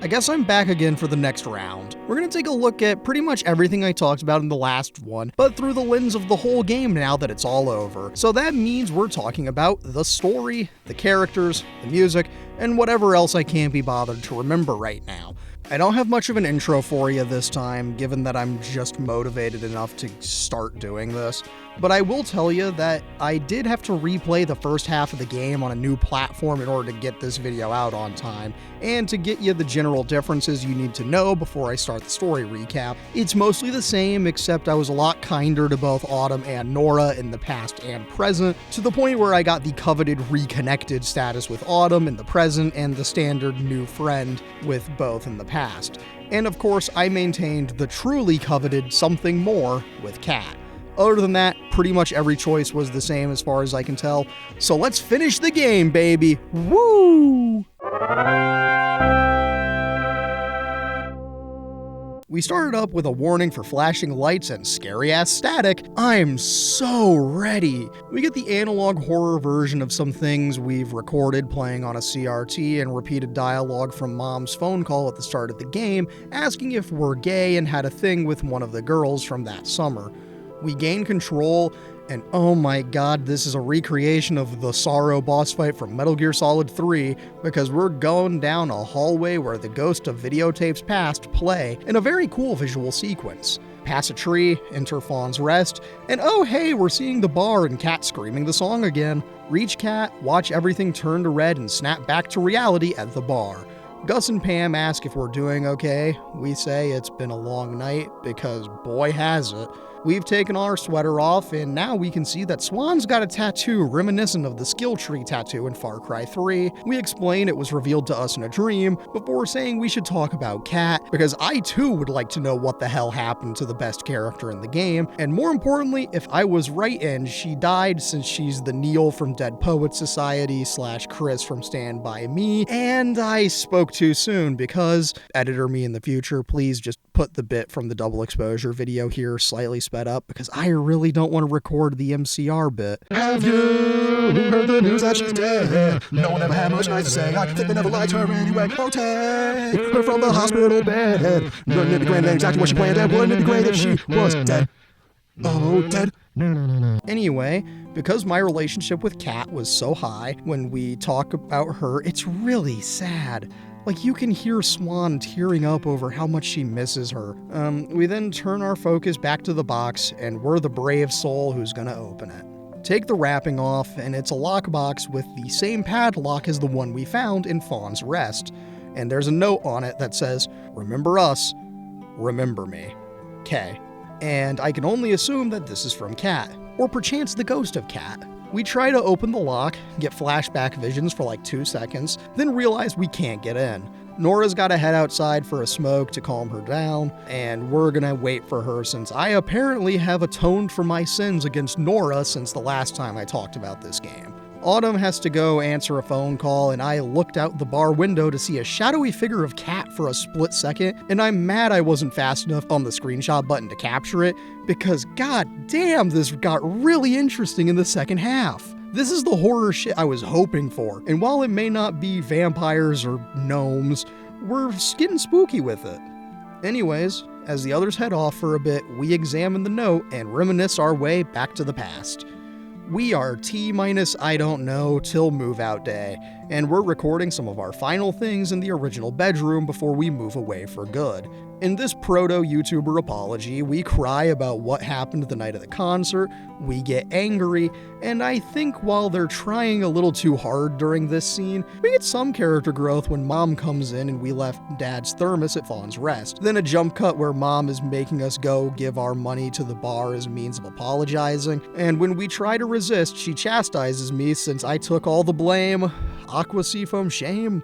I guess I'm back again for the next round. We're gonna take a look at pretty much everything I talked about in the last one, but through the lens of the whole game now that it's all over. So that means we're talking about the story, the characters, the music, and whatever else I can't be bothered to remember right now. I don't have much of an intro for you this time, given that I'm just motivated enough to start doing this, but I will tell you that I did have to replay the first half of the game on a new platform in order to get this video out on time, and to get you the general differences you need to know before I start the story recap. It's mostly the same, except I was a lot kinder to both Autumn and Nora in the past and present, to the point where I got the coveted reconnected status with Autumn in the present and the standard new friend with both in the past. And of course, I maintained the truly coveted something more with Cat. Other than that, pretty much every choice was the same as far as I can tell. So let's finish the game, baby! Woo! We started up with a warning for flashing lights and scary-ass static. I'm so ready! We get the analog horror version of some things we've recorded playing on a CRT and repeated dialogue from Mom's phone call at the start of the game, asking if we're gay and had a thing with one of the girls from that summer. We gain control, and oh my god, this is a recreation of the Sorrow boss fight from Metal Gear Solid 3, because we're going down a hallway where the ghost of videotapes past play in a very cool visual sequence. Pass a tree, enter Fawn's Rest, and oh hey, we're seeing the bar and Cat screaming the song again. Reach Cat, watch everything turn to red and snap back to reality at the bar. Gus and Pam ask if we're doing okay. We say it's been a long night, because boy has it. We've taken our sweater off, and now we can see that Swan's got a tattoo reminiscent of the skill tree tattoo in Far Cry 3. We explain it was revealed to us in a dream, before saying we should talk about Cat, because I too would like to know what the hell happened to the best character in the game, and more importantly, if I was right and she died, since she's the Neil from Dead Poets Society / Chris from Stand By Me, and I spoke too soon, because, editor me in the future, please just put the bit from the double exposure video here slightly sped up, because I really don't want to record the MCR bit. Have you heard the news that she's dead? No one ever had much nice to say. I think they never liked her anyway. Oh, take her from the hospital bed. Wouldn't it be great? Exactly what she planned. And wouldn't it be great if she was dead? Oh, dead. No. Anyway, because my relationship with Cat was so high, when we talk about her, it's really sad. Like, you can hear Swan tearing up over how much she misses her. We then turn our focus back to the box, and we're the brave soul who's gonna open it. Take the wrapping off, and it's a lockbox with the same padlock as the one we found in Fawn's Rest. And there's a note on it that says, "Remember us, remember me. K." And I can only assume that this is from Cat, or perchance the ghost of Cat. We try to open the lock, get flashback visions for like 2 seconds, then realize we can't get in. Nora's gotta head outside for a smoke to calm her down, and we're gonna wait for her since I apparently have atoned for my sins against Nora since the last time I talked about this game. Autumn has to go answer a phone call, and I looked out the bar window to see a shadowy figure of Cat for a split second, and I'm mad I wasn't fast enough on the screenshot button to capture it, because god damn, this got really interesting in the second half. This is the horror shit I was hoping for, and while it may not be vampires or gnomes, we're getting spooky with it. Anyways, as the others head off for a bit, we examine the note and reminisce our way back to the past. We are T- I don't know till move out day, and we're recording some of our final things in the original bedroom before we move away for good. In this proto-YouTuber apology, we cry about what happened the night of the concert, we get angry, and I think while they're trying a little too hard during this scene, we get some character growth when Mom comes in and we left Dad's thermos at Fawn's Rest. Then a jump cut where Mom is making us go give our money to the bar as a means of apologizing, and when we try to resist, she chastises me since I took all the blame. Aqua Seafoam shame.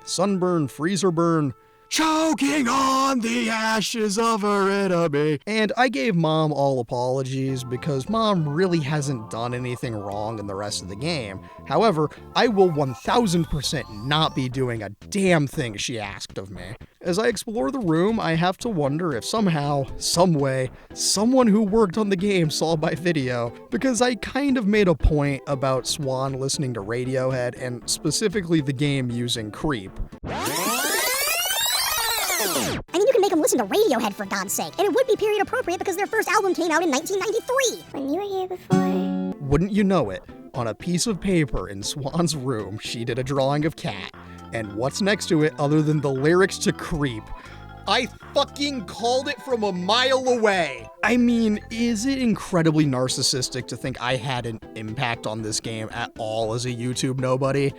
Sunburn, freezer burn. Choking on the ashes of her enemy. And I gave Mom all apologies because Mom really hasn't done anything wrong in the rest of the game. However, I will 1000% not be doing a damn thing she asked of me. As I explore the room, I have to wonder if somehow, someway, someone who worked on the game saw my video, because I kind of made a point about Swan listening to Radiohead and specifically the game using Creep. listen to Radiohead, for God's sake. And it would be period appropriate because their first album came out in 1993. When you were here before. Wouldn't you know it, on a piece of paper in Swan's room, she did a drawing of Kat. And what's next to it other than the lyrics to Creep? I fucking called it from a mile away. I mean, is it incredibly narcissistic to think I had an impact on this game at all as a YouTube nobody?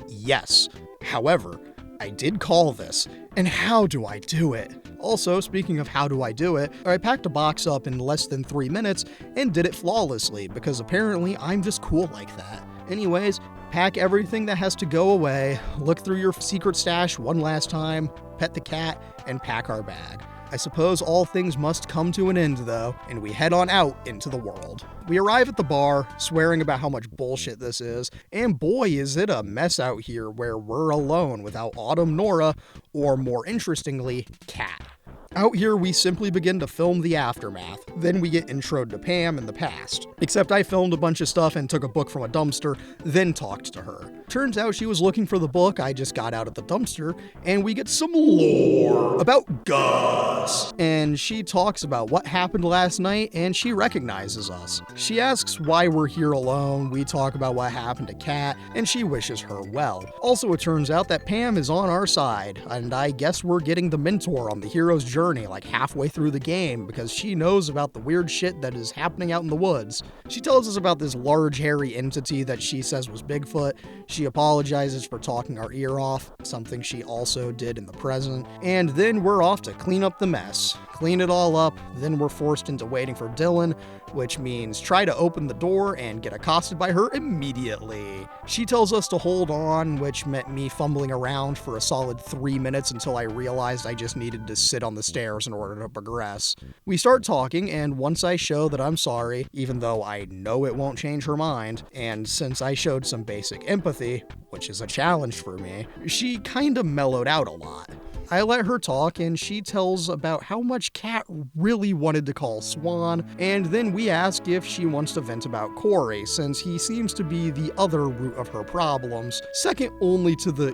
Yes. However, I did call this, and how do I do it? Also, speaking of how do I do it, I packed a box up in less than 3 minutes and did it flawlessly because apparently I'm just cool like that. Anyways, pack everything that has to go away, look through your secret stash one last time, pet the cat, and pack our bag. I suppose all things must come to an end though, and we head on out into the world. We arrive at the bar, swearing about how much bullshit this is, and boy is it a mess out here where we're alone without Autumn, Nora, or more interestingly, Kat. Out here, we simply begin to film the aftermath. Then we get introed to Pam in the past. Except I filmed a bunch of stuff and took a book from a dumpster, then talked to her. Turns out she was looking for the book I just got out of the dumpster, and we get some lore about Gus. And she talks about what happened last night, and she recognizes us. She asks why we're here alone, we talk about what happened to Kat, and she wishes her well. Also, it turns out that Pam is on our side, and I guess we're getting the mentor on the hero's journey like halfway through the game because she knows about the weird shit that is happening out in the woods. She tells us about this large hairy entity that she says was Bigfoot. She apologizes for talking our ear off, something she also did in the present. And then we're off to clean up the mess. Clean it all up, then we're forced into waiting for Dylan, which means try to open the door and get accosted by her immediately. She tells us to hold on, which meant me fumbling around for a solid 3 minutes until I realized I just needed to sit on the stairs in order to progress. We start talking, and once I show that I'm sorry, even though I know it won't change her mind, and since I showed some basic empathy, which is a challenge for me, she kinda mellowed out a lot. I let her talk, and she tells about how much Kat really wanted to call Swan, and then we ask if she wants to vent about Corey, since he seems to be the other root of her problems, second only to the,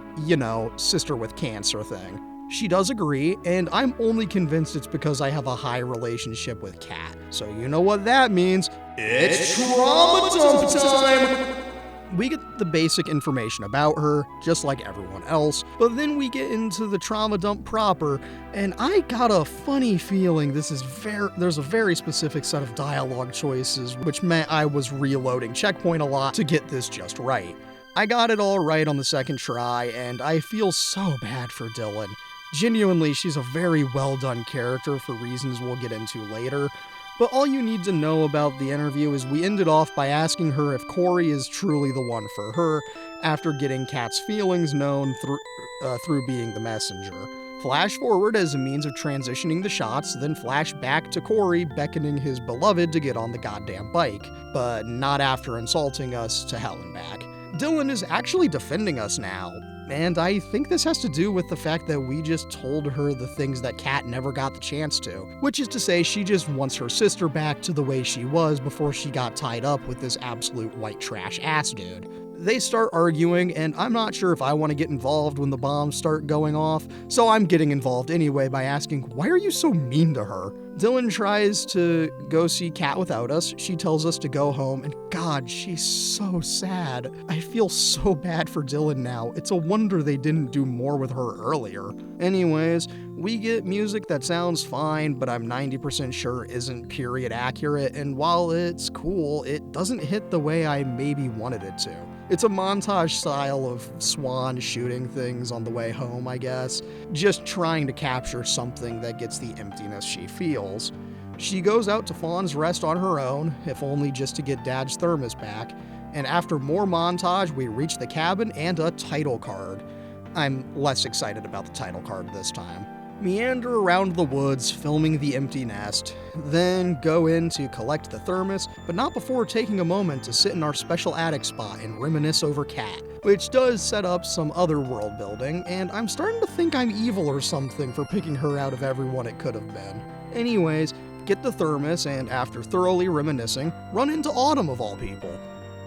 sister with cancer thing. She does agree, and I'm only convinced it's because I have a high relationship with Kat. So you know what that means. It's trauma dump time! We get the basic information about her, just like everyone else, but then we get into the trauma dump proper, and I got a funny feeling there's a very specific set of dialogue choices, which meant I was reloading Checkpoint a lot to get this just right. I got it all right on the second try, and I feel so bad for Dylan. Genuinely, she's a very well done character for reasons we'll get into later. But all you need to know about the interview is we ended off by asking her if Corey is truly the one for her, after getting Kat's feelings known through being the messenger. Flash forward as a means of transitioning the shots, then flash back to Corey beckoning his beloved to get on the goddamn bike, but not after insulting us to hell and back. Dylan is actually defending us now, and I think this has to do with the fact that we just told her the things that Kat never got the chance to, which is to say she just wants her sister back to the way she was before she got tied up with this absolute white trash ass dude. They start arguing, and I'm not sure if I want to get involved when the bombs start going off, so I'm getting involved anyway by asking, why are you so mean to her? Dylan tries to go see Kat without us. She tells us to go home, and God, she's so sad. I feel so bad for Dylan now. It's a wonder they didn't do more with her earlier. Anyways, we get music that sounds fine, but I'm 90% sure isn't period accurate, and while it's cool, it doesn't hit the way I maybe wanted it to. It's a montage style of Swan shooting things on the way home, I guess, just trying to capture something that gets the emptiness she feels. She goes out to Fawn's Rest on her own, if only just to get Dad's thermos back, and after more montage, we reach the cabin and a title card. I'm less excited about the title card this time. Meander around the woods, filming the empty nest, then go in to collect the thermos, but not before taking a moment to sit in our special attic spot and reminisce over Kat, which does set up some other world building, and I'm starting to think I'm evil or something for picking her out of everyone it could have been. Anyways, get the thermos, and after thoroughly reminiscing, run into Autumn of all people.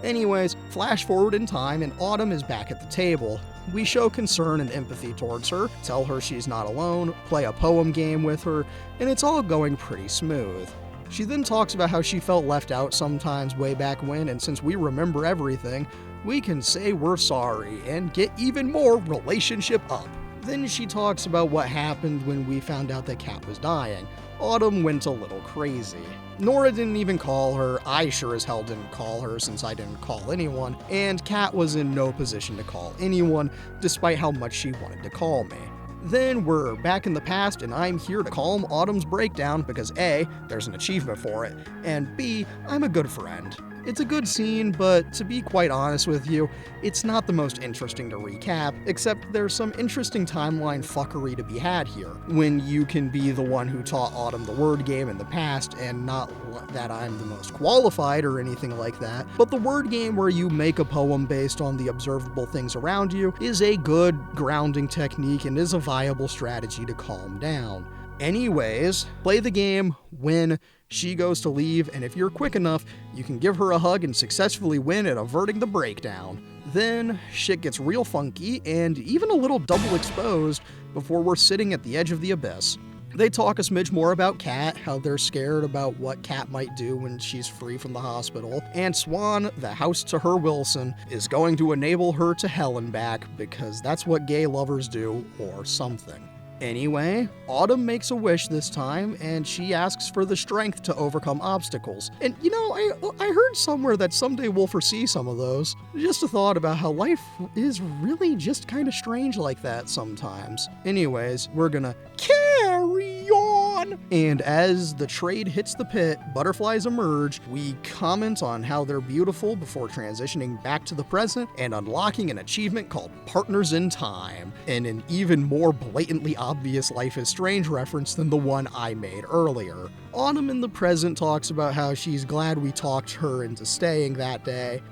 Anyways, flash forward in time, and Autumn is back at the table. We show concern and empathy towards her, tell her she's not alone, play a poem game with her, and it's all going pretty smooth. She then talks about how she felt left out sometimes way back when, and since we remember everything, we can say we're sorry and get even more relationship up. Then she talks about what happened when we found out that Kat was dying. Autumn went a little crazy. Nora didn't even call her, I sure as hell didn't call her since I didn't call anyone, and Kat was in no position to call anyone, despite how much she wanted to call me. Then we're back in the past and I'm here to calm Autumn's breakdown because A, there's an achievement for it, and B, I'm a good friend. It's a good scene, but to be quite honest with you, it's not the most interesting to recap, except there's some interesting timeline fuckery to be had here, when you can be the one who taught Autumn the word game in the past, and not that I'm the most qualified or anything like that, but the word game where you make a poem based on the observable things around you is a good grounding technique and is a viable strategy to calm down. Anyways, play the game, win, she goes to leave, and if you're quick enough, you can give her a hug and successfully win at averting the breakdown. Then, shit gets real funky, and even a little double exposed before we're sitting at the edge of the abyss. They talk a smidge more about Kat, how they're scared about what Kat might do when she's free from the hospital, and Swan, the house to her Wilson, is going to enable her to hell and back because that's what gay lovers do, or something. Anyway, Autumn makes a wish this time, and she asks for the strength to overcome obstacles. And you know, I heard somewhere that someday we'll foresee some of those. Just a thought about how life is really just kind of strange like that sometimes. Anyways, we're gonna carry on! And as the trade hits the pit, butterflies emerge, we comment on how they're beautiful before transitioning back to the present and unlocking an achievement called Partners in Time, and an even more blatantly obvious Life is Strange reference than the one I made earlier. Autumn in the present talks about how she's glad we talked her into staying that day.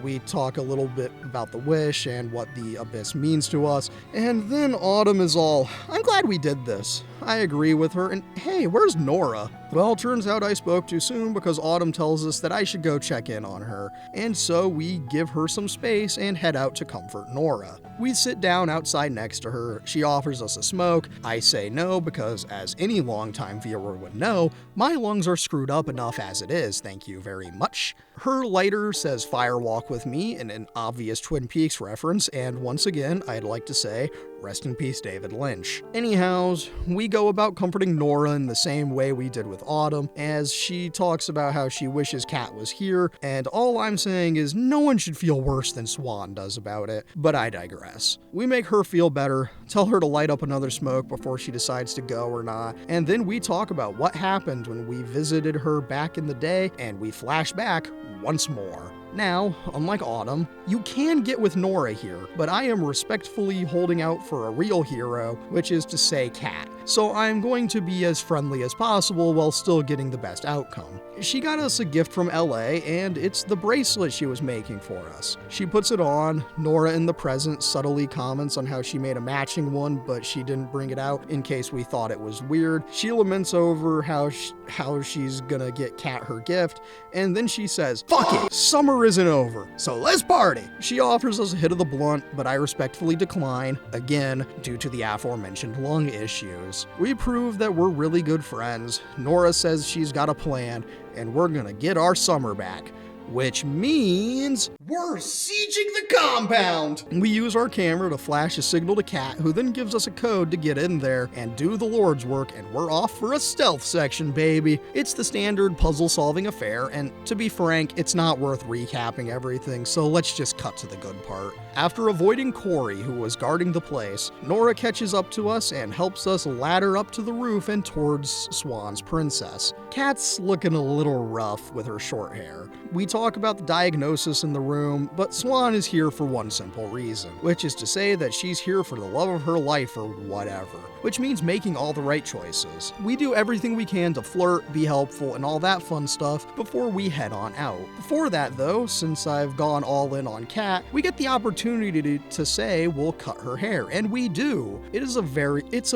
We talk a little bit about the wish and what the abyss means to us, and then Autumn is all, I'm glad we did this. I agree with her, and hey, where's Nora? Well, turns out I spoke too soon because Autumn tells us that I should go check in on her, and so we give her some space and head out to comfort Nora. We sit down outside next to her, she offers us a smoke, I say no because, as any longtime viewer would know, my lungs are screwed up enough as it is, thank you very much. Her lighter says Fire Walk with Me in an obvious Twin Peaks reference, and once again, I'd like to say, rest in peace David Lynch. Anyhows, we go about comforting Nora in the same way we did with Autumn, as she talks about how she wishes Kat was here, and all I'm saying is no one should feel worse than Swan does about it, but I digress. We make her feel better, tell her to light up another smoke before she decides to go or not, and then we talk about what happened when we visited her back in the day, and we flash back once more. Now, unlike Autumn, you can get with Nora here, but I am respectfully holding out for a real hero, which is to say Kat. So I'm going to be as friendly as possible while still getting the best outcome. She got us a gift from LA, and it's the bracelet she was making for us. She puts it on, Nora in the present subtly comments on how she made a matching one, but she didn't bring it out in case we thought it was weird. She laments over how she's gonna get Kat her gift, and then she says, "Fuck it, summer isn't over, so let's party." She offers us a hit of the blunt, but I respectfully decline, again, due to the aforementioned lung issues. We prove that we're really good friends. Nora says she's got a plan, and we're gonna get our summer back. Which means we're sieging the compound! We use our camera to flash a signal to Kat, who then gives us a code to get in there and do the Lord's work, and we're off for a stealth section, baby. It's the standard puzzle-solving affair, and to be frank, it's not worth recapping everything, so let's just cut to the good part. After avoiding Corey, who was guarding the place, Nora catches up to us and helps us ladder up to the roof and towards Swan's princess. Kat's looking a little rough with her short hair. We talk about the diagnosis in the room, but Swan is here for one simple reason, which is to say that she's here for the love of her life or whatever, which means making all the right choices. We do everything we can to flirt, be helpful, and all that fun stuff before we head on out. Before that though, since I've gone all in on Kat, we get the opportunity to say we'll cut her hair, and we do. It's a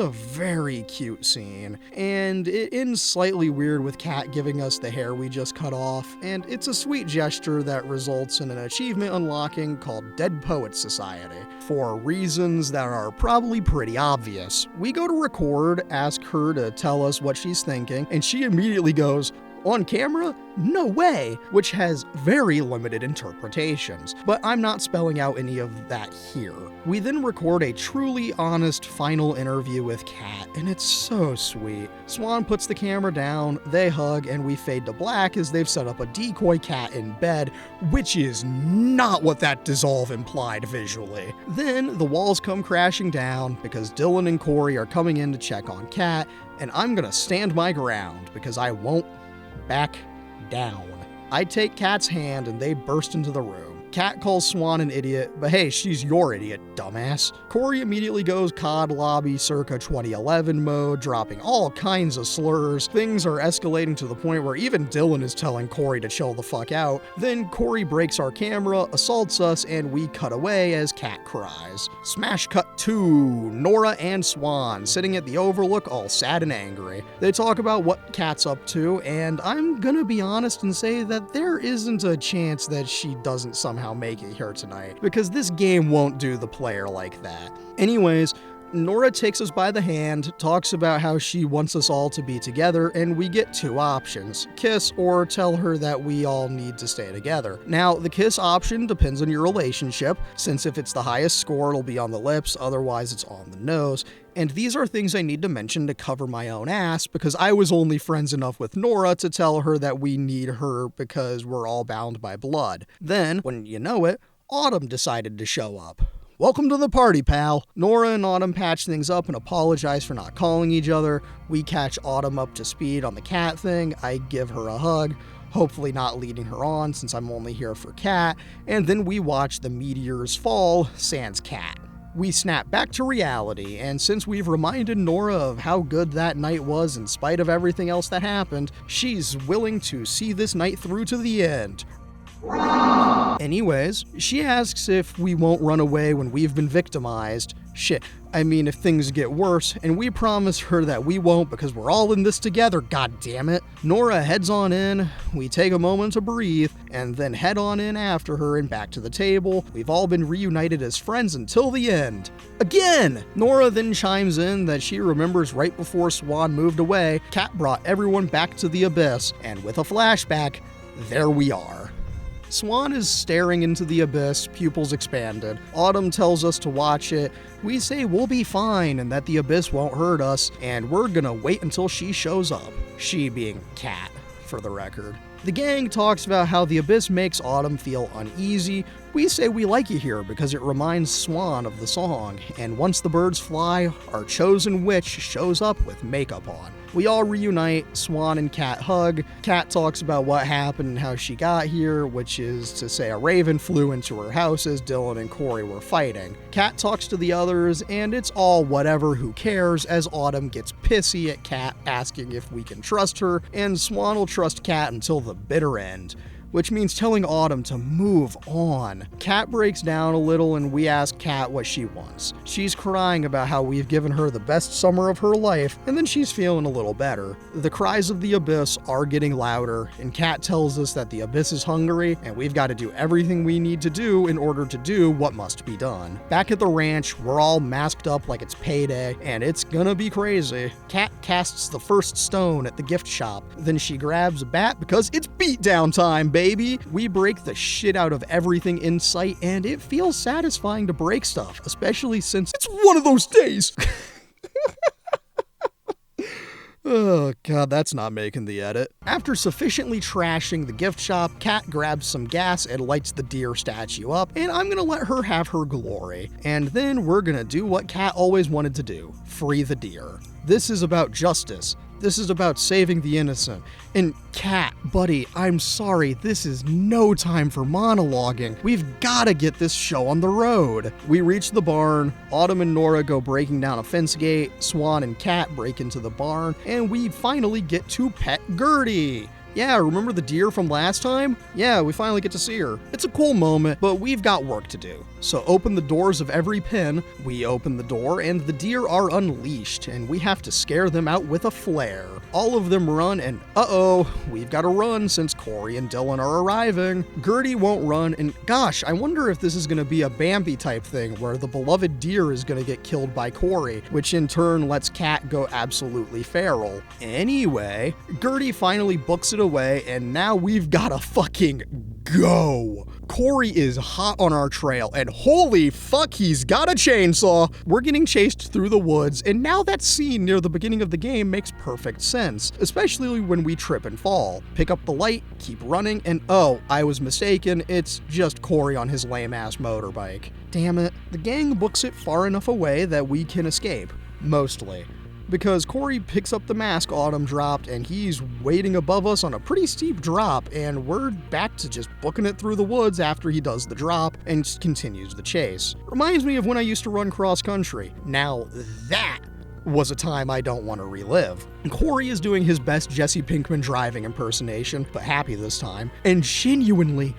very cute scene, and it ends slightly weird with Kat giving us the hair we just cut off, and it's a sweet gesture that results in an achievement unlocking called Dead Poets Society. For reasons that are probably pretty obvious. We go to record, ask her to tell us what she's thinking, and she immediately goes, "On camera? No way!" which has very limited interpretations, but I'm not spelling out any of that here. We then record a truly honest final interview with Kat, and it's so sweet. Swan puts the camera down, they hug, and we fade to black as they've set up a decoy cat in bed, which is not what that dissolve implied visually. Then the walls come crashing down because Dylan and Corey are coming in to check on Kat, and I'm gonna stand my ground because I won't back down. I take Kat's hand and they burst into the room. Kat calls Swan an idiot, but hey, she's your idiot, dumbass. Corey immediately goes COD lobby circa 2011 mode, dropping all kinds of slurs. Things are escalating to the point where even Dylan is telling Corey to chill the fuck out. Then Corey breaks our camera, assaults us, and we cut away as Kat cries. Smash cut to Nora and Swan sitting at the Overlook all sad and angry. They talk about what Kat's up to, and I'm gonna be honest and say that there isn't a chance that she doesn't somehow make it here tonight, because this game won't do the player like that. Anyways, Nora takes us by the hand, talks about how she wants us all to be together, and we get two options: kiss or tell her that we all need to stay together. Now, the kiss option depends on your relationship, since if it's the highest score, it'll be on the lips, otherwise it's on the nose. And these are things I need to mention to cover my own ass, because I was only friends enough with Nora to tell her that we need her because we're all bound by blood. Then, when you know it, Autumn decided to show up. "Welcome to the party, pal." Nora and Autumn patch things up and apologize for not calling each other. We catch Autumn up to speed on the Kat thing. I give her a hug, hopefully not leading her on since I'm only here for Kat, and then we watch the meteors fall, sans Kat. We snap back to reality, and since we've reminded Nora of how good that night was in spite of everything else that happened, she's willing to see this night through to the end. Anyways, she asks if we won't run away when we've been victimized. Shit, I mean if things get worse, and we promise her that we won't because we're all in this together, god damn it. Nora heads on in, we take a moment to breathe, and then head on in after her and back to the table. We've all been reunited as friends until the end. Again! Nora then chimes in that she remembers right before Swan moved away, Kat brought everyone back to the abyss, and with a flashback, there we are. Swan is staring into the abyss, pupils expanded. Autumn tells us to watch it. We say we'll be fine and that the abyss won't hurt us, and we're gonna wait until she shows up. She being Kat, for the record. The gang talks about how the abyss makes Autumn feel uneasy. We say we like it here because it reminds Swan of the song, and once the birds fly, our chosen witch shows up with makeup on. We all reunite, Swan and Kat hug. Kat talks about what happened and how she got here, which is to say a raven flew into her house as Dylan and Corey were fighting. Kat talks to the others, and it's all whatever, who cares, as Autumn gets pissy at Kat asking if we can trust her, and Swan will trust Kat until the bitter end, which means telling Autumn to move on. Kat breaks down a little and we ask Kat what she wants. She's crying about how we've given her the best summer of her life, and then she's feeling a little better. The cries of the abyss are getting louder, and Kat tells us that the abyss is hungry and we've got to do everything we need to do in order to do what must be done. Back at the ranch, we're all masked up like it's payday, and it's gonna be crazy. Kat casts the first stone at the gift shop, then she grabs a bat because it's beatdown time, baby. We break the shit out of everything in sight, and it feels satisfying to break stuff, especially since it's one of those days. Oh god, that's not making the edit. After sufficiently trashing the gift shop, Kat grabs some gas and lights the deer statue up, and I'm gonna let her have her glory. And then we're gonna do what Kat always wanted to do: free the deer. This is about justice. This is about saving the innocent. And Kat, buddy, I'm sorry, this is no time for monologuing. We've gotta get this show on the road. We reach the barn, Autumn and Nora go breaking down a fence gate, Swan and Kat break into the barn, and we finally get to pet Gertie. Yeah, remember the deer from last time? Yeah, we finally get to see her. It's a cool moment, but we've got work to do. So open the doors of every pen. We open the door, and the deer are unleashed, and we have to scare them out with a flare. All of them run, and we've got to run since Corey and Dylan are arriving. Gertie won't run, and gosh, I wonder if this is going to be a Bambi type thing where the beloved deer is going to get killed by Corey, which in turn lets Kat go absolutely feral. Anyway, Gertie finally books it away, and now we've got to fucking go. Corey is hot on our trail, and holy fuck, he's got a chainsaw. We're getting chased through the woods, and now that scene near the beginning of the game makes perfect sense, especially when we trip and fall. Pick up the light, keep running, and oh, I was mistaken, it's just Corey on his lame-ass motorbike. Damn it, the gang books it far enough away that we can escape. Mostly. Because Corey picks up the mask Autumn dropped, and he's waiting above us on a pretty steep drop, and we're back to just booking it through the woods after he does the drop and continues the chase. Reminds me of when I used to run cross country. Now that was a time I don't want to relive. Corey is doing his best Jesse Pinkman driving impersonation, but happy this time, and genuinely,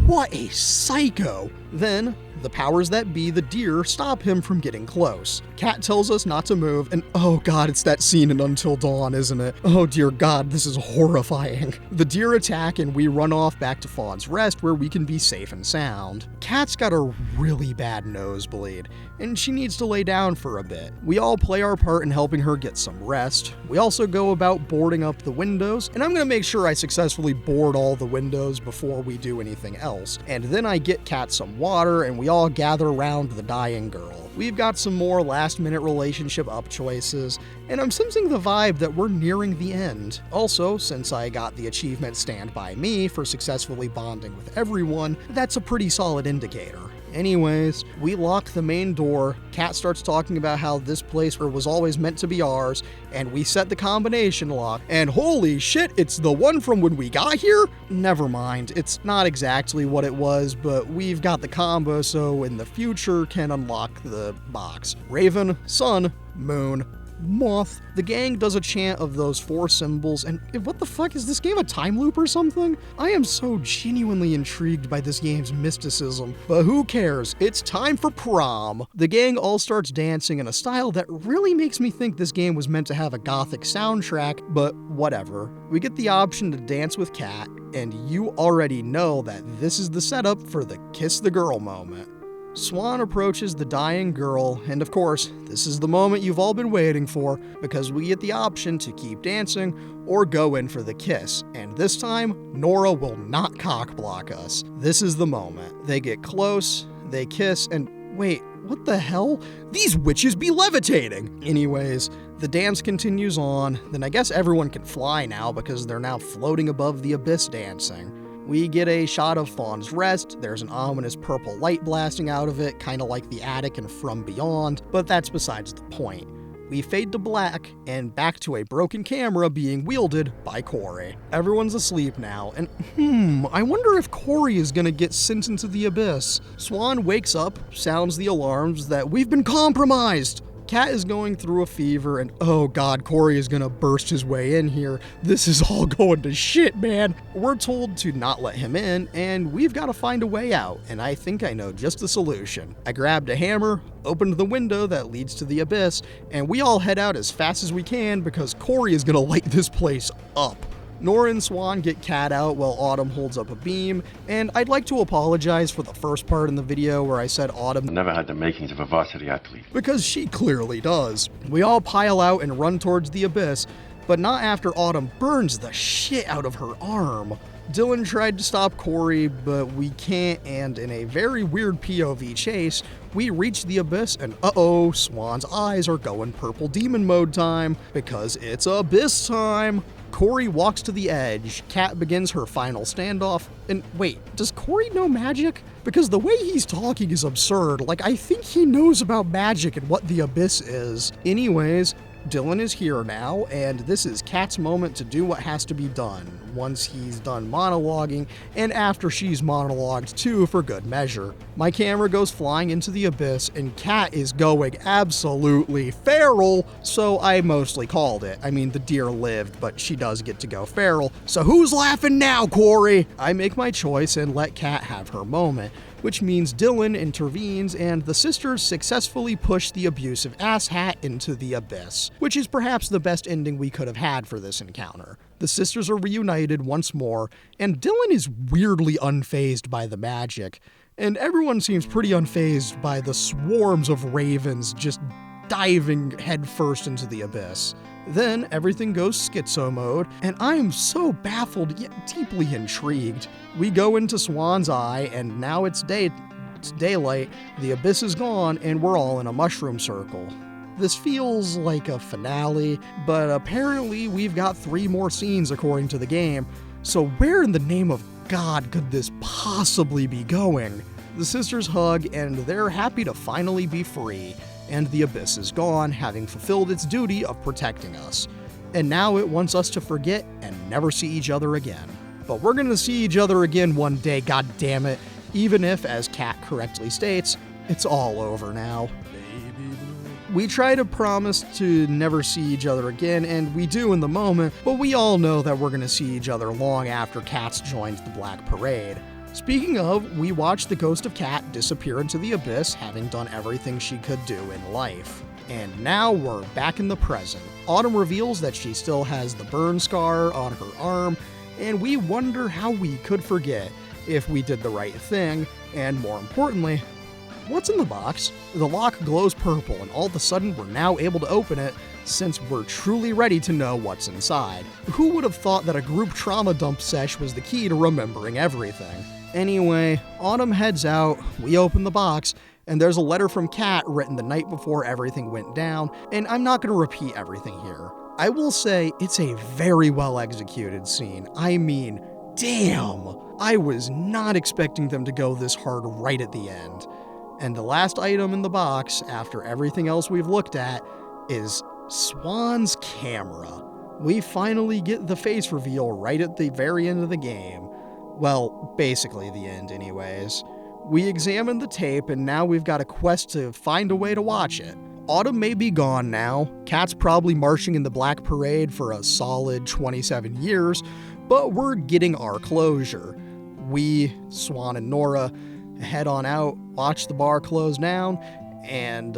what a psycho! Then, the powers that be, the deer, stop him from getting close. Kat tells us not to move, and oh god, it's that scene in Until Dawn, isn't it? Oh dear god, this is horrifying. The deer attack, and we run off back to Fawn's Rest where we can be safe and sound. Kat's got a really bad nosebleed, and she needs to lay down for a bit. We all play our part in helping her get some rest. We also go about boarding up the windows, and I'm gonna make sure I successfully board all the windows before we do anything else. And then I get Kat some water, and we all gather around the dying girl. We've got some more last-minute relationship up choices, and I'm sensing the vibe that we're nearing the end. Also, since I got the achievement Stand By Me for successfully bonding with everyone, that's a pretty solid indicator. Anyways, we lock the main door, Kat starts talking about how this place was always meant to be ours, and we set the combination lock, and holy shit, it's the one from when we got here? Never mind, it's not exactly what it was, but we've got the combo so in the future can unlock the box. Raven, sun, moon, moth. The gang does a chant of those 4 symbols, and what the fuck, is this game a time loop or something? I am so genuinely intrigued by this game's mysticism, but who cares? It's time for prom. The gang all starts dancing in a style that really makes me think this game was meant to have a gothic soundtrack, but whatever. We get the option to dance with Kat, and you already know that this is the setup for the kiss the girl moment. Swan approaches the dying girl, and of course, this is the moment you've all been waiting for, because we get the option to keep dancing or go in for the kiss, and this time, Nora will not cockblock us. This is the moment. They get close, they kiss, and wait, what the hell? These witches be levitating! Anyways, the dance continues on, then I guess everyone can fly now because they're now floating above the abyss dancing. We get a shot of Fawn's Rest, there's an ominous purple light blasting out of it, kinda like the attic and From Beyond, but that's besides the point. We fade to black, and back to a broken camera being wielded by Corey. Everyone's asleep now, and I wonder if Corey is gonna get sent into the abyss. Swan wakes up, sounds the alarms that we've been compromised! Kat is going through a fever, and oh god, Corey is gonna burst his way in here. This is all going to shit, man. We're told to not let him in, and we've got to find a way out, and I think I know just the solution. I grabbed a hammer, opened the window that leads to the abyss, and we all head out as fast as we can because Corey is gonna light this place up. Nora and Swan get Kat out while Autumn holds up a beam, and I'd like to apologize for the first part in the video where I said Autumn never had the makings of a varsity athlete. because she clearly does. We all pile out and run towards the abyss, but not after Autumn burns the shit out of her arm. Dylan tried to stop Corey, but we can't, and in a very weird POV chase, we reach the abyss, and Swan's eyes are going purple demon mode time, because it's abyss time! Corey walks to the edge, Kat begins her final standoff, and wait, does Corey know magic? Because the way he's talking is absurd, like I think he knows about magic and what the abyss is. Anyways, Dylan is here now, and this is Kat's moment to do what has to be done once he's done monologuing and after she's monologued too for good measure. My camera goes flying into the abyss and Kat is going absolutely feral, so I mostly called it. I mean, the deer lived, but she does get to go feral. So who's laughing now, Corey? I make my choice and let Kat have her moment, which means Dylan intervenes and the sisters successfully push the abusive asshat into the abyss, which is perhaps the best ending we could have had for this encounter. The sisters are reunited once more, and Dylan is weirdly unfazed by the magic, and everyone seems pretty unfazed by the swarms of ravens just diving headfirst into the abyss. Then everything goes schizo mode, and I am so baffled yet deeply intrigued. We go into Swan's Eye, and now it's daylight, the abyss is gone, and we're all in a mushroom circle. This feels like a finale, but apparently we've got 3 more scenes according to the game, so where in the name of God could this possibly be going? The sisters hug, and they're happy to finally be free, and the abyss is gone, having fulfilled its duty of protecting us. And now it wants us to forget and never see each other again. But we're gonna see each other again one day, god damn it, even if, as Kat correctly states, it's all over now. We try to promise to never see each other again, and we do in the moment, but we all know that we're gonna see each other long after Kat's joined the Black Parade. Speaking of, we watch the ghost of Kat disappear into the abyss, having done everything she could do in life. And now we're back in the present. Autumn reveals that she still has the burn scar on her arm, and we wonder how we could forget if we did the right thing, and more importantly, what's in the box? The lock glows purple, and all of a sudden we're now able to open it since we're truly ready to know what's inside. Who would have thought that a group trauma dump sesh was the key to remembering everything? Anyway, Autumn heads out, we open the box, and there's a letter from Kat written the night before everything went down, and I'm not going to repeat everything here. I will say it's a very well executed scene. I mean, damn! I was not expecting them to go this hard right at the end. And the last item in the box, after everything else we've looked at, is Swan's camera. We finally get the face reveal right at the very end of the game. Well, basically the end anyways. We examine the tape and now we've got a quest to find a way to watch it. Autumn may be gone now, Kat's probably marching in the Black Parade for a solid 27 years, but we're getting our closure. We, Swan and Nora, head on out, watch the bar close down, and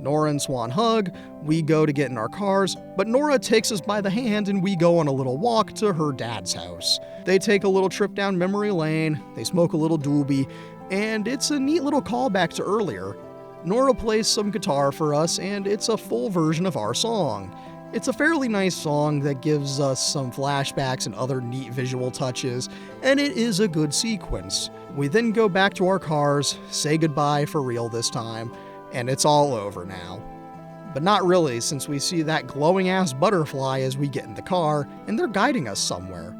Nora and Swan hug. We go to get in our cars, but Nora takes us by the hand and we go on a little walk to her dad's house. They take a little trip down memory lane, they smoke a little doobie, and it's a neat little callback to earlier. Nora plays some guitar for us, and it's a full version of our song. It's a fairly nice song that gives us some flashbacks and other neat visual touches, and it is a good sequence. We then go back to our cars, say goodbye for real this time, and it's all over now. But not really, since we see that glowing-ass butterfly as we get in the car, and they're guiding us somewhere.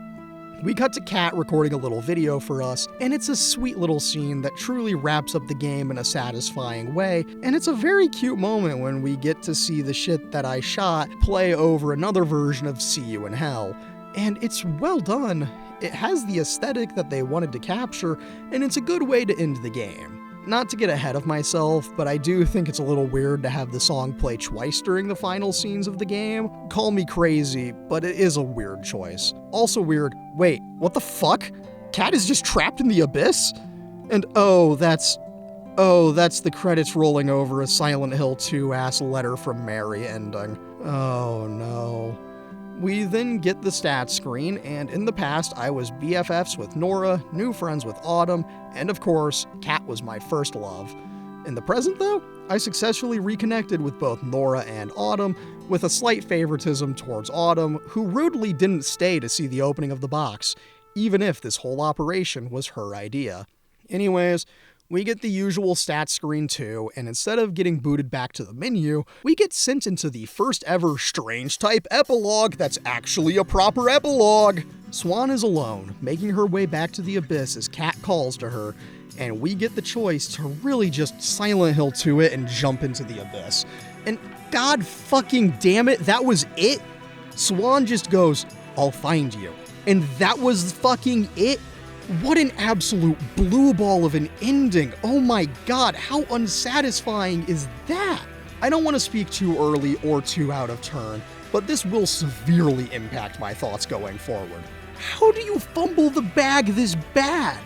We cut to Kat recording a little video for us, and it's a sweet little scene that truly wraps up the game in a satisfying way, and it's a very cute moment when we get to see the shit that I shot play over another version of See You in Hell. And it's well done. It has the aesthetic that they wanted to capture, and it's a good way to end the game. Not to get ahead of myself, but I do think it's a little weird to have the song play twice during the final scenes of the game. Call me crazy, but it is a weird choice. Also weird, wait, what the fuck? Kat is just trapped in the abyss? And that's the credits rolling over a Silent Hill 2-ass letter from Mary ending. Oh no. We then get the stats screen, and in the past I was BFFs with Nora, new friends with Autumn, and of course, Kat was my first love. In the present though, I successfully reconnected with both Nora and Autumn, with a slight favoritism towards Autumn, who rudely didn't stay to see the opening of the box, even if this whole operation was her idea. Anyways, we get the usual stats screen too, and instead of getting booted back to the menu, we get sent into the first ever strange type epilogue that's actually a proper epilogue. Swan is alone, making her way back to the abyss as Kat calls to her, and we get the choice to really just Silent Hill 2 it and jump into the abyss. And god fucking damn it, that was it? Swan just goes, "I'll find you." And that was fucking it? What an absolute blue ball of an ending. Oh my god, how unsatisfying is that? I don't want to speak too early or too out of turn, but this will severely impact my thoughts going forward. How do you fumble the bag this bad?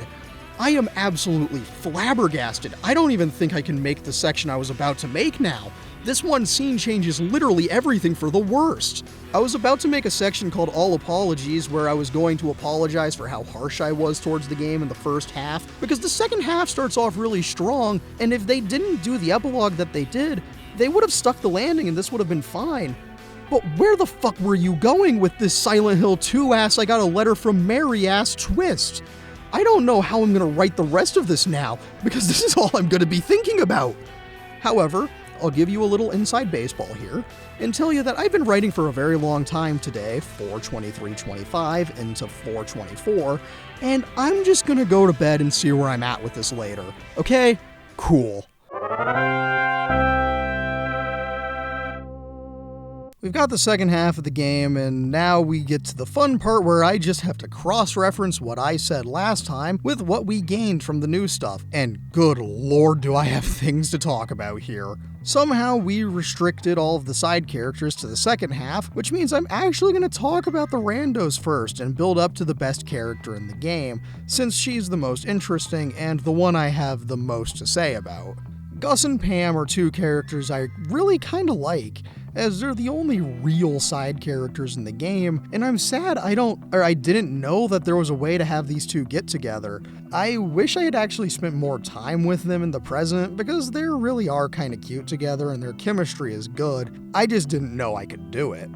I am absolutely flabbergasted. I don't even think I can make the section I was about to make now. This one scene changes literally everything for the worst. I was about to make a section called All Apologies where I was going to apologize for how harsh I was towards the game in the first half, because the second half starts off really strong, and if they didn't do the epilogue that they did, they would have stuck the landing and this would have been fine. But where the fuck were you going with this Silent Hill 2 ass I got a letter from Mary ass twist? I don't know how I'm gonna write the rest of this now, because this is all I'm gonna be thinking about. However, I'll give you a little inside baseball here and tell you that I've been writing for a very long time today, 4/23/25 into 4/24, and I'm just gonna go to bed and see where I'm at with this later. Okay? Cool. We've got the second half of the game, and now we get to the fun part where I just have to cross-reference what I said last time with what we gained from the new stuff. And good lord, do I have things to talk about here. Somehow we restricted all of the side characters to the second half, which means I'm actually going to talk about the randos first and build up to the best character in the game, since she's the most interesting and the one I have the most to say about. Gus and Pam are two characters I really kinda like, as they're the only real side characters in the game, and I'm sad I didn't know that there was a way to have these two get together. I wish I had actually spent more time with them in the present, because they really are kinda cute together and their chemistry is good. I just didn't know I could do it.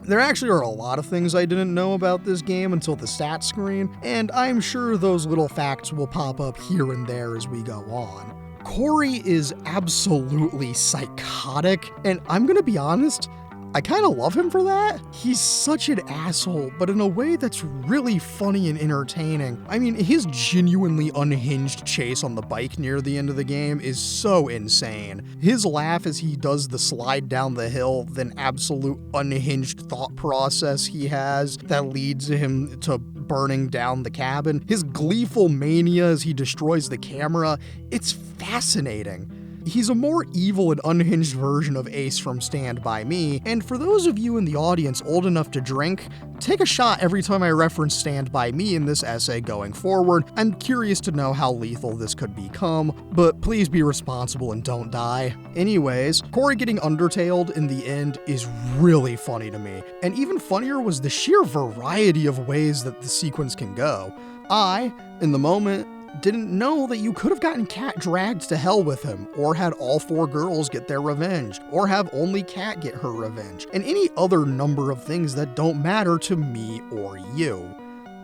There actually are a lot of things I didn't know about this game until the stats screen, and I'm sure those little facts will pop up here and there as we go on. Corey is absolutely psychotic, and I'm gonna be honest, I kinda love him for that. He's such an asshole, but in a way that's really funny and entertaining. I mean, his genuinely unhinged chase on the bike near the end of the game is so insane. His laugh as he does the slide down the hill, then absolute unhinged thought process he has that leads him to burning down the cabin, his gleeful mania as he destroys the camera, it's fascinating. He's a more evil and unhinged version of Ace from Stand By Me, and for those of you in the audience old enough to drink, take a shot every time I reference Stand By Me in this essay going forward. I'm curious to know how lethal this could become, but please be responsible and don't die. Anyways, Corey getting undertailed in the end is really funny to me, and even funnier was the sheer variety of ways that the sequence can go. I, in the moment, didn't know that you could have gotten Kat dragged to hell with him, or had all four girls get their revenge, or have only Kat get her revenge, and any other number of things that don't matter to me or you.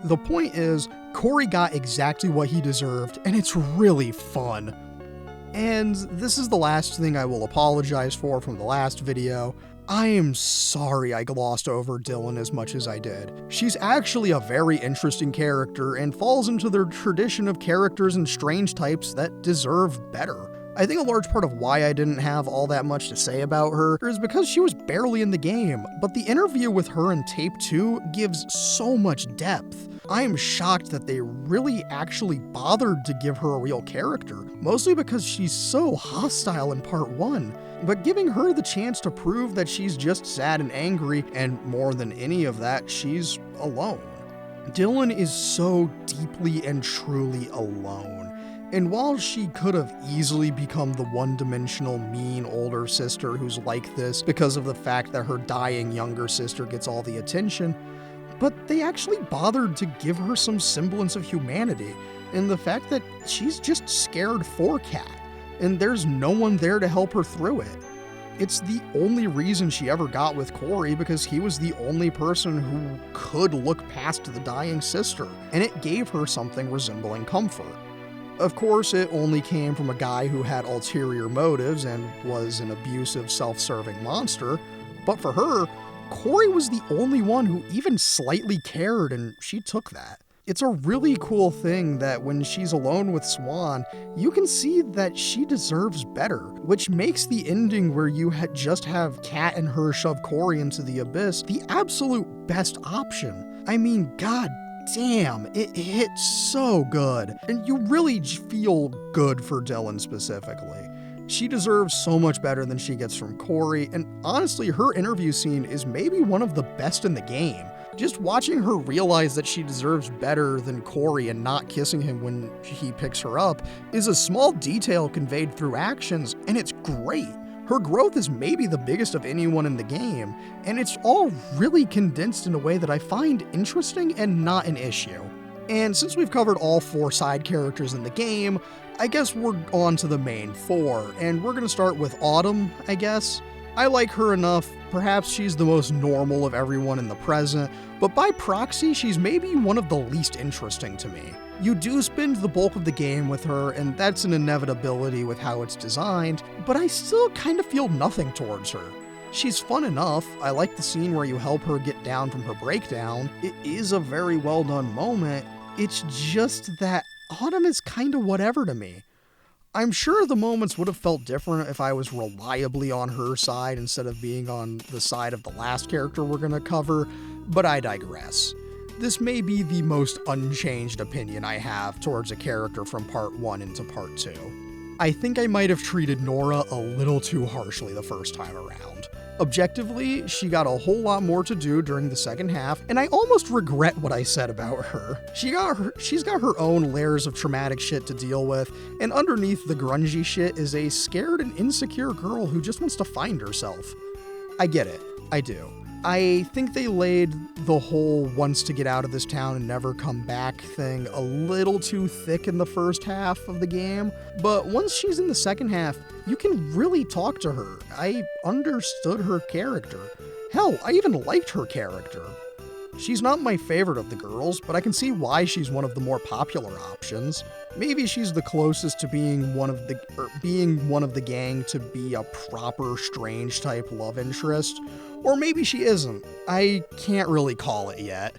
The point is, Corey got exactly what he deserved, and it's really fun. And this is the last thing I will apologize for from the last video. I am sorry I glossed over Dylan as much as I did. She's actually a very interesting character and falls into the tradition of characters and strange types that deserve better. I think a large part of why I didn't have all that much to say about her is because she was barely in the game, but the interview with her in Tape 2 gives so much depth. I am shocked that they really actually bothered to give her a real character, mostly because she's so hostile in Part 1. But giving her the chance to prove that she's just sad and angry, and more than any of that, she's alone. Dylan is so deeply and truly alone. And while she could have easily become the one-dimensional, mean older sister who's like this because of the fact that her dying younger sister gets all the attention, but they actually bothered to give her some semblance of humanity, and the fact that she's just scared for Kat, and there's no one there to help her through it. It's the only reason she ever got with Corey, because he was the only person who could look past the dying sister, and it gave her something resembling comfort. Of course, it only came from a guy who had ulterior motives and was an abusive, self-serving monster, but for her, Corey was the only one who even slightly cared, and she took that. It's a really cool thing that when she's alone with Swan, you can see that she deserves better, which makes the ending where you just have Kat and her shove Corey into the abyss the absolute best option. I mean, god damn, it hits so good, and you really feel good for Dylan specifically. She deserves so much better than she gets from Corey, and honestly, her interview scene is maybe one of the best in the game. Just watching her realize that she deserves better than Corey and not kissing him when he picks her up is a small detail conveyed through actions, and it's great. Her growth is maybe the biggest of anyone in the game, and it's all really condensed in a way that I find interesting and not an issue. And since we've covered all 4 side characters in the game, I guess we're on to the main 4, and we're gonna start with Autumn, I guess. I like her enough, perhaps she's the most normal of everyone in the present, but by proxy, she's maybe one of the least interesting to me. You do spend the bulk of the game with her, and that's an inevitability with how it's designed, but I still kind of feel nothing towards her. She's fun enough, I like the scene where you help her get down from her breakdown. It is a very well done moment, it's just that Autumn is kinda whatever to me. I'm sure the moments would have felt different if I was reliably on her side instead of being on the side of the last character we're gonna cover, but I digress. This may be the most unchanged opinion I have towards a character from part 1 into part 2. I think I might have treated Nora a little too harshly the first time around. Objectively, she got a whole lot more to do during the second half, and I almost regret what I said about her. She's got her own layers of traumatic shit to deal with, and underneath the grungy shit is a scared and insecure girl who just wants to find herself. I get it. I do. I think they laid the whole wants to get out of this town and never come back thing a little too thick in the first half of the game, but once she's in the second half, you can really talk to her. I understood her character. Hell, I even liked her character. She's not my favorite of the girls, but I can see why she's one of the more popular options. Maybe she's the closest to being one of the gang to be a proper strange type love interest, or maybe she isn't. I can't really call it yet.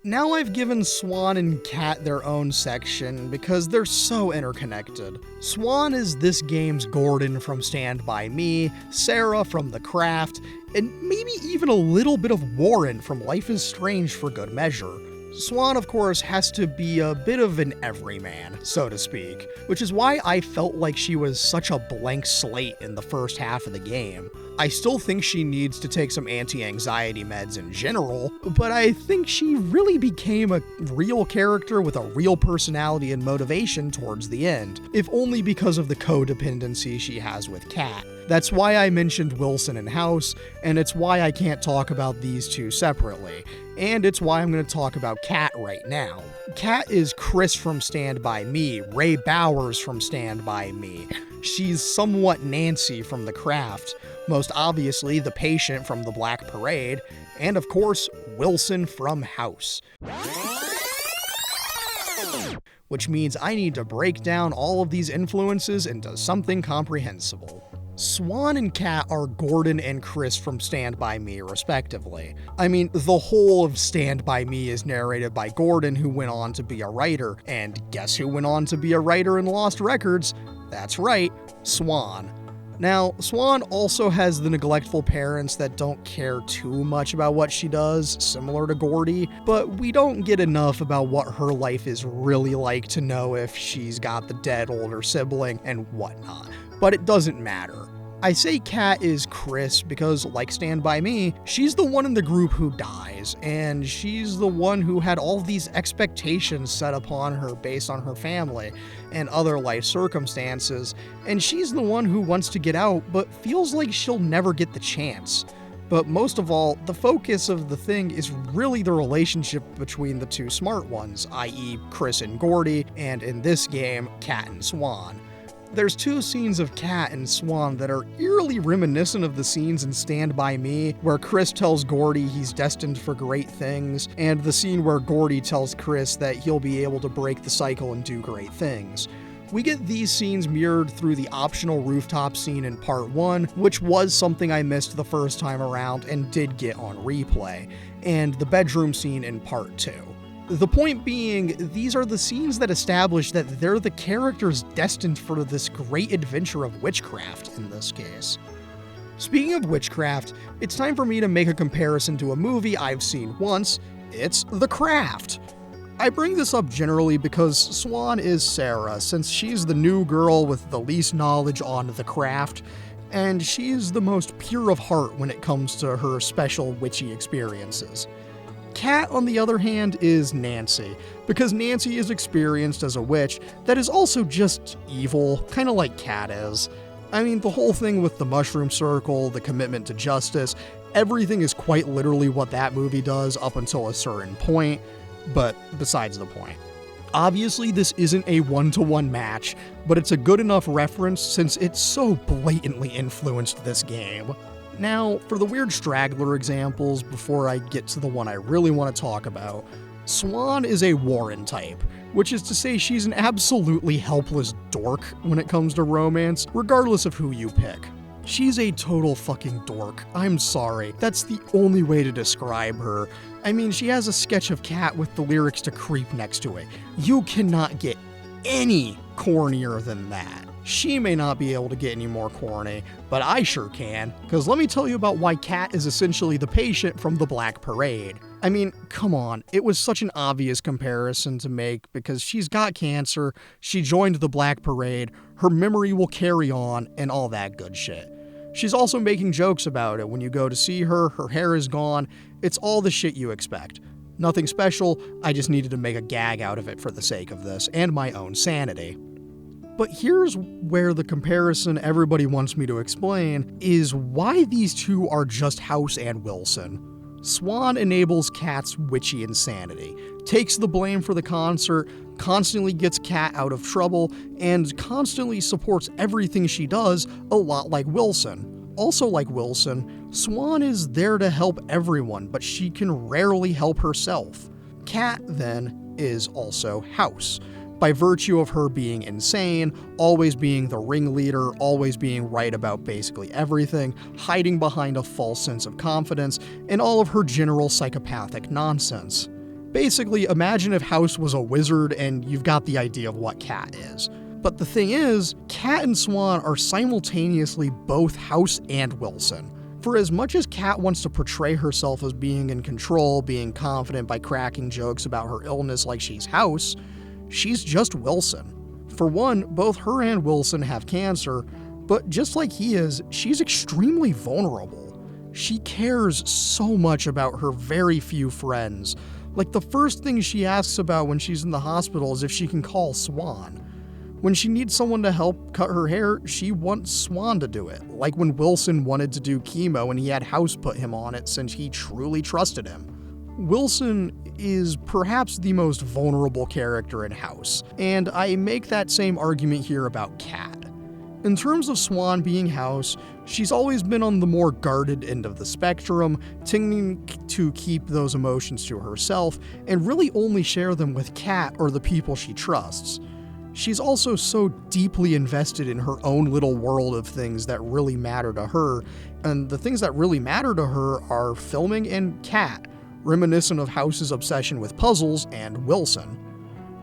Now I've given Swan and Kat their own section because they're so interconnected. Swan is this game's Gordon from Stand By Me, Sarah from The Craft, and maybe even a little bit of Warren from Life is Strange for good measure. Swan, of course, has to be a bit of an everyman, so to speak, which is why I felt like she was such a blank slate in the first half of the game. I still think she needs to take some anti-anxiety meds in general, but I think she really became a real character with a real personality and motivation towards the end, if only because of the codependency she has with Kat. That's why I mentioned Wilson and House, and it's why I can't talk about these two separately. And it's why I'm going to talk about Kat right now. Kat is Chris from Stand By Me, Ray Bowers from Stand By Me. She's somewhat Nancy from The Craft, most obviously the patient from The Black Parade, and of course, Wilson from House. Which means I need to break down all of these influences into something comprehensible. Swan and Kat are Gordon and Chris from Stand By Me, respectively. I mean, the whole of Stand By Me is narrated by Gordon, who went on to be a writer. And guess who went on to be a writer in Lost Records? That's right, Swan. Now, Swan also has the neglectful parents that don't care too much about what she does, similar to Gordy, but we don't get enough about what her life is really like to know if she's got the dead older sibling and whatnot. But it doesn't matter. I say Kat is Chris because, like Stand By Me, she's the one in the group who dies, and she's the one who had all these expectations set upon her based on her family and other life circumstances, and she's the one who wants to get out but feels like she'll never get the chance. But most of all, the focus of the thing is really the relationship between the two smart ones, i.e. Chris and Gordy, and in this game, Kat and Swan. There's two scenes of Kat and Swan that are eerily reminiscent of the scenes in Stand By Me, where Chris tells Gordy he's destined for great things, and the scene where Gordy tells Chris that he'll be able to break the cycle and do great things. We get these scenes mirrored through the optional rooftop scene in part 1, which was something I missed the first time around and did get on replay, and the bedroom scene in part 2. The point being, these are the scenes that establish that they're the characters destined for this great adventure of witchcraft in this case. Speaking of witchcraft, it's time for me to make a comparison to a movie I've seen once. It's The Craft. I bring this up generally because Swan is Sarah, since she's the new girl with the least knowledge on the craft, and she's the most pure of heart when it comes to her special witchy experiences. Kat, on the other hand, is Nancy, because Nancy is experienced as a witch that is also just evil, kinda like Kat is. I mean, the whole thing with the mushroom circle, the commitment to justice, everything is quite literally what that movie does up until a certain point, but besides the point. Obviously, this isn't a one-to-one match, but it's a good enough reference since it so blatantly influenced this game. Now, for the weird straggler examples, before I get to the one I really want to talk about, Swan is a Warren type, which is to say she's an absolutely helpless dork when it comes to romance, regardless of who you pick. She's a total fucking dork. I'm sorry. That's the only way to describe her. I mean, she has a sketch of Kat with the lyrics to Creep next to it. You cannot get any cornier than that. She may not be able to get any more corny, but I sure can, because let me tell you about why Kat is essentially the patient from the Black Parade. I mean, come on, it was such an obvious comparison to make because she's got cancer, she joined the Black Parade, her memory will carry on, and all that good shit. She's also making jokes about it. When you go to see her, her hair is gone, it's all the shit you expect. Nothing special, I just needed to make a gag out of it for the sake of this, and my own sanity. But here's where the comparison everybody wants me to explain is why these two are just House and Wilson. Swan enables Kat's witchy insanity, takes the blame for the concert, constantly gets Kat out of trouble, and constantly supports everything she does, a lot like Wilson. Also like Wilson, Swan is there to help everyone, but she can rarely help herself. Kat, then, is also House. By virtue of her being insane, always being the ringleader, always being right about basically everything, hiding behind a false sense of confidence, and all of her general psychopathic nonsense. Basically, imagine if House was a wizard and you've got the idea of what Kat is. But the thing is, Kat and Swan are simultaneously both House and Wilson. For as much as Kat wants to portray herself as being in control, being confident by cracking jokes about her illness like she's House, she's just Wilson. For one, both her and Wilson have cancer, but just like he is, she's extremely vulnerable. She cares so much about her very few friends. Like, the first thing she asks about when she's in the hospital is if she can call Swan. When she needs someone to help cut her hair, she wants Swan to do it. Like when Wilson wanted to do chemo and he had House put him on it since he truly trusted him. Wilson is perhaps the most vulnerable character in House, and I make that same argument here about Kat. In terms of Swan being House, she's always been on the more guarded end of the spectrum, tending to keep those emotions to herself, and really only share them with Kat or the people she trusts. She's also so deeply invested in her own little world of things that really matter to her, and the things that really matter to her are filming and Kat, reminiscent of House's obsession with puzzles and Wilson.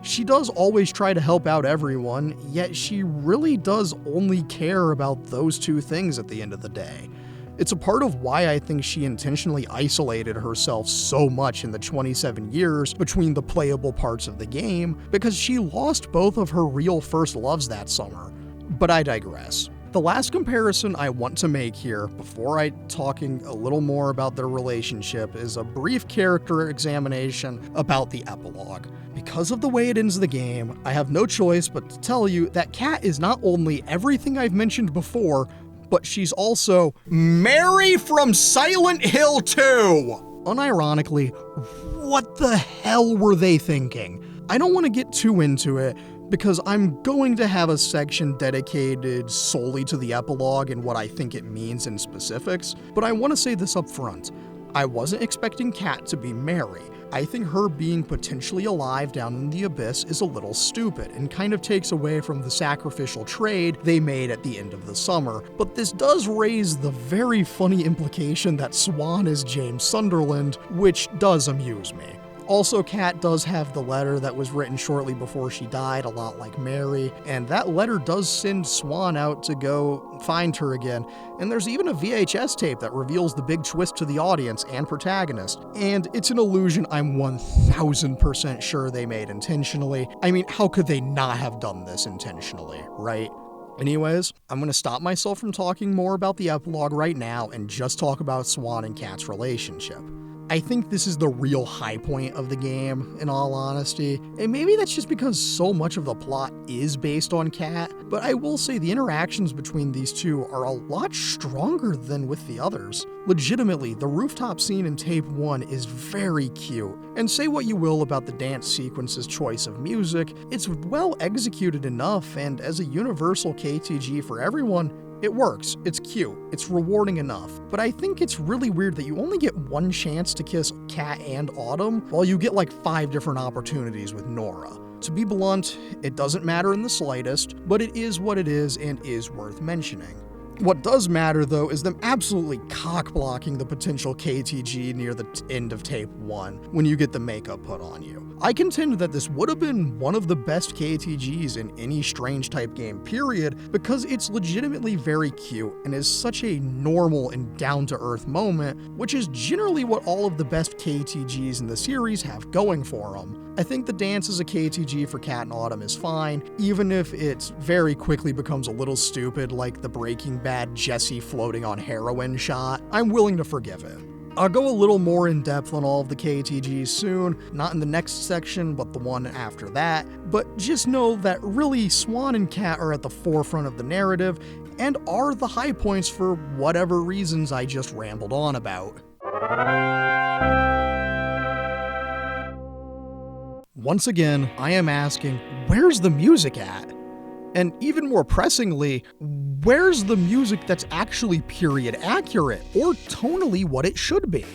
She does always try to help out everyone, yet she really does only care about those two things at the end of the day. It's a part of why I think she intentionally isolated herself so much in the 27 years between the playable parts of the game, because she lost both of her real first loves that summer. But I digress. The last comparison I want to make here, before I talking a little more about their relationship, is a brief character examination about the epilogue. Because of the way it ends the game, I have no choice but to tell you that Kat is not only everything I've mentioned before, but she's also Mary from Silent Hill 2! Unironically, what the hell were they thinking? I don't want to get too into it, because I'm going to have a section dedicated solely to the epilogue and what I think it means in specifics, but I want to say this up front. I wasn't expecting Kat to be Mary. I think her being potentially alive down in the abyss is a little stupid and kind of takes away from the sacrificial trade they made at the end of the summer, but this does raise the very funny implication that Swan is James Sunderland, which does amuse me. Also, Kat does have the letter that was written shortly before she died, a lot like Mary, and that letter does send Swan out to go find her again, and there's even a VHS tape that reveals the big twist to the audience and protagonist, and it's an illusion I'm 1000% sure they made intentionally. I mean, how could they not have done this intentionally, right? Anyways, I'm going to stop myself from talking more about the epilogue right now and just talk about Swan and Kat's relationship. I think this is the real high point of the game, in all honesty, and maybe that's just because so much of the plot is based on Kat, but I will say the interactions between these two are a lot stronger than with the others. Legitimately, the rooftop scene in Tape 1 is very cute, and say what you will about the dance sequence's choice of music, it's well executed enough, and as a universal KTG for everyone, it works, it's cute, it's rewarding enough, but I think it's really weird that you only get one chance to kiss Kat and Autumn, while you get like 5 different opportunities with Nora. To be blunt, it doesn't matter in the slightest, but it is what it is and is worth mentioning. What does matter, though, is them absolutely cock-blocking the potential KTG near the end of Tape 1 when you get the makeup put on you. I contend that this would have been one of the best KTGs in any Strange-type game, period, because it's legitimately very cute and is such a normal and down-to-earth moment, which is generally what all of the best KTGs in the series have going for them. I think the dance as a KTG for Kat and Autumn is fine, even if it very quickly becomes a little stupid like the Breaking Bad Jesse floating on heroin shot. I'm willing to forgive it. I'll go a little more in depth on all of the KTGs soon, not in the next section, but the one after that, but just know that really Swan and Kat are at the forefront of the narrative and are the high points for whatever reasons I just rambled on about. Once again, I am asking, where's the music at? And even more pressingly, where's the music that's actually period accurate, or tonally what it should be?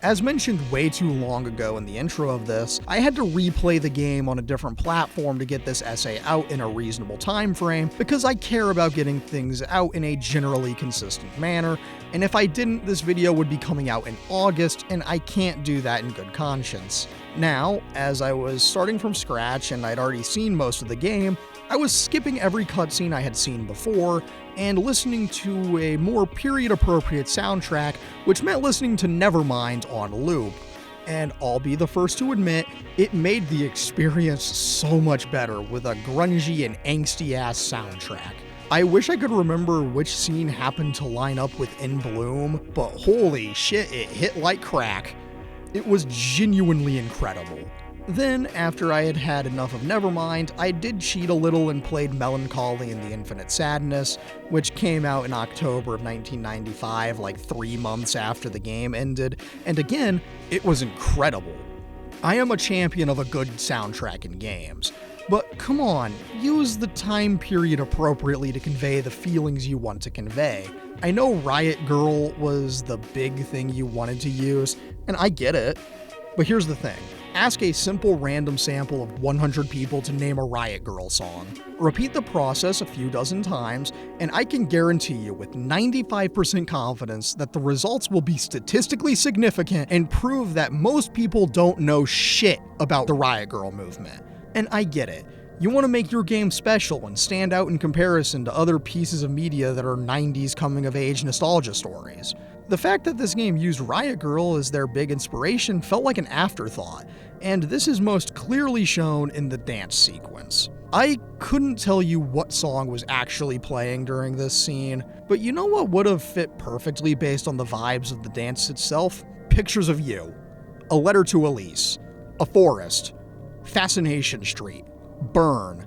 As mentioned way too long ago in the intro of this, I had to replay the game on a different platform to get this essay out in a reasonable time frame, because I care about getting things out in a generally consistent manner, and if I didn't, this video would be coming out in August, and I can't do that in good conscience. Now, as I was starting from scratch and I'd already seen most of the game, I was skipping every cutscene I had seen before and listening to a more period-appropriate soundtrack, which meant listening to Nevermind on loop. And I'll be the first to admit, it made the experience so much better with a grungy and angsty-ass soundtrack. I wish I could remember which scene happened to line up with In Bloom, but holy shit, it hit like crack. It was genuinely incredible. Then, after I had had enough of Nevermind, I did cheat a little and played Melancholy and the Infinite Sadness, which came out in October of 1995, like 3 months after the game ended, and again, it was incredible. I am a champion of a good soundtrack in games, but come on, use the time period appropriately to convey the feelings you want to convey. I know Riot Girl was the big thing you wanted to use, and I get it, but here's the thing. Ask a simple random sample of 100 people to name a Riot Girl song. Repeat the process a few dozen times, and I can guarantee you with 95% confidence that the results will be statistically significant and prove that most people don't know shit about the Riot Girl movement. And I get it. You want to make your game special and stand out in comparison to other pieces of media that are 90s coming-of-age nostalgia stories. The fact that this game used Riot Girl as their big inspiration felt like an afterthought, and this is most clearly shown in the dance sequence. I couldn't tell you what song was actually playing during this scene, but you know what would have fit perfectly based on the vibes of the dance itself? Pictures of You, A Letter to Elise, A Forest, Fascination Street, Burn,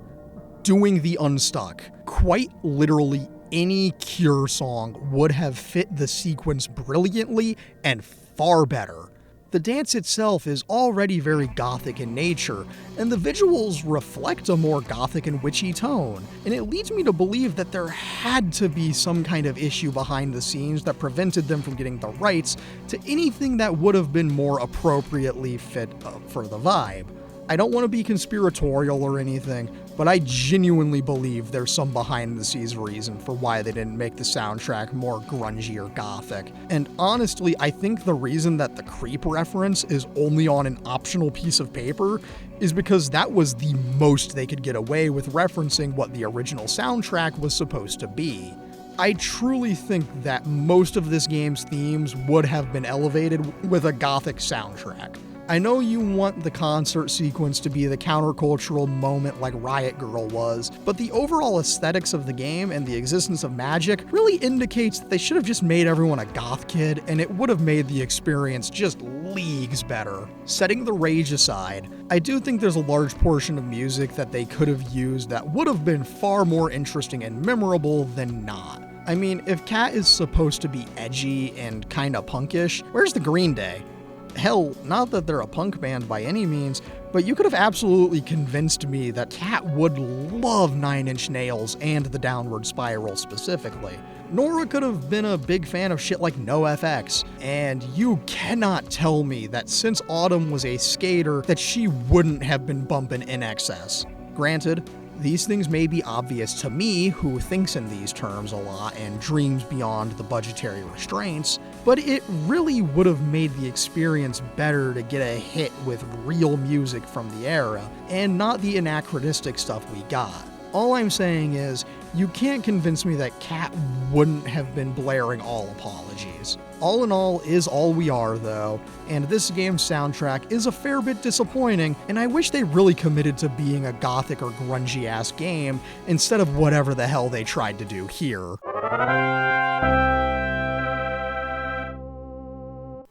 Doing the Unstuck. Quite literally any Cure song would have fit the sequence brilliantly and far better. The dance itself is already very gothic in nature, and the visuals reflect a more gothic and witchy tone, and it leads me to believe that there had to be some kind of issue behind the scenes that prevented them from getting the rights to anything that would have been more appropriately fit for the vibe. I don't want to be conspiratorial or anything, but I genuinely believe there's some behind-the-scenes reason for why they didn't make the soundtrack more grungy or gothic. And honestly, I think the reason that the Creep reference is only on an optional piece of paper is because that was the most they could get away with referencing what the original soundtrack was supposed to be. I truly think that most of this game's themes would have been elevated with a gothic soundtrack. I know you want the concert sequence to be the countercultural moment like Riot Girl was, but the overall aesthetics of the game and the existence of magic really indicates that they should have just made everyone a goth kid, and it would have made the experience just leagues better. Setting the rage aside, I do think there's a large portion of music that they could have used that would have been far more interesting and memorable than not. I mean, if Cat is supposed to be edgy and kinda punkish, where's the Green Day? Hell, not that they're a punk band by any means, but you could have absolutely convinced me that Cat would love Nine Inch Nails and the Downward Spiral specifically. Nora could have been a big fan of shit like NoFX, and you cannot tell me that since Autumn was a skater that she wouldn't have been bumping INXS. Granted, these things may be obvious to me, who thinks in these terms a lot and dreams beyond the budgetary restraints, but it really would have made the experience better to get a hit with real music from the era, and not the anachronistic stuff we got. All I'm saying is, you can't convince me that Cat wouldn't have been blaring all apologies. All in all is All We Are though, and this game's soundtrack is a fair bit disappointing, and I wish they really committed to being a gothic or grungy ass game instead of whatever the hell they tried to do here.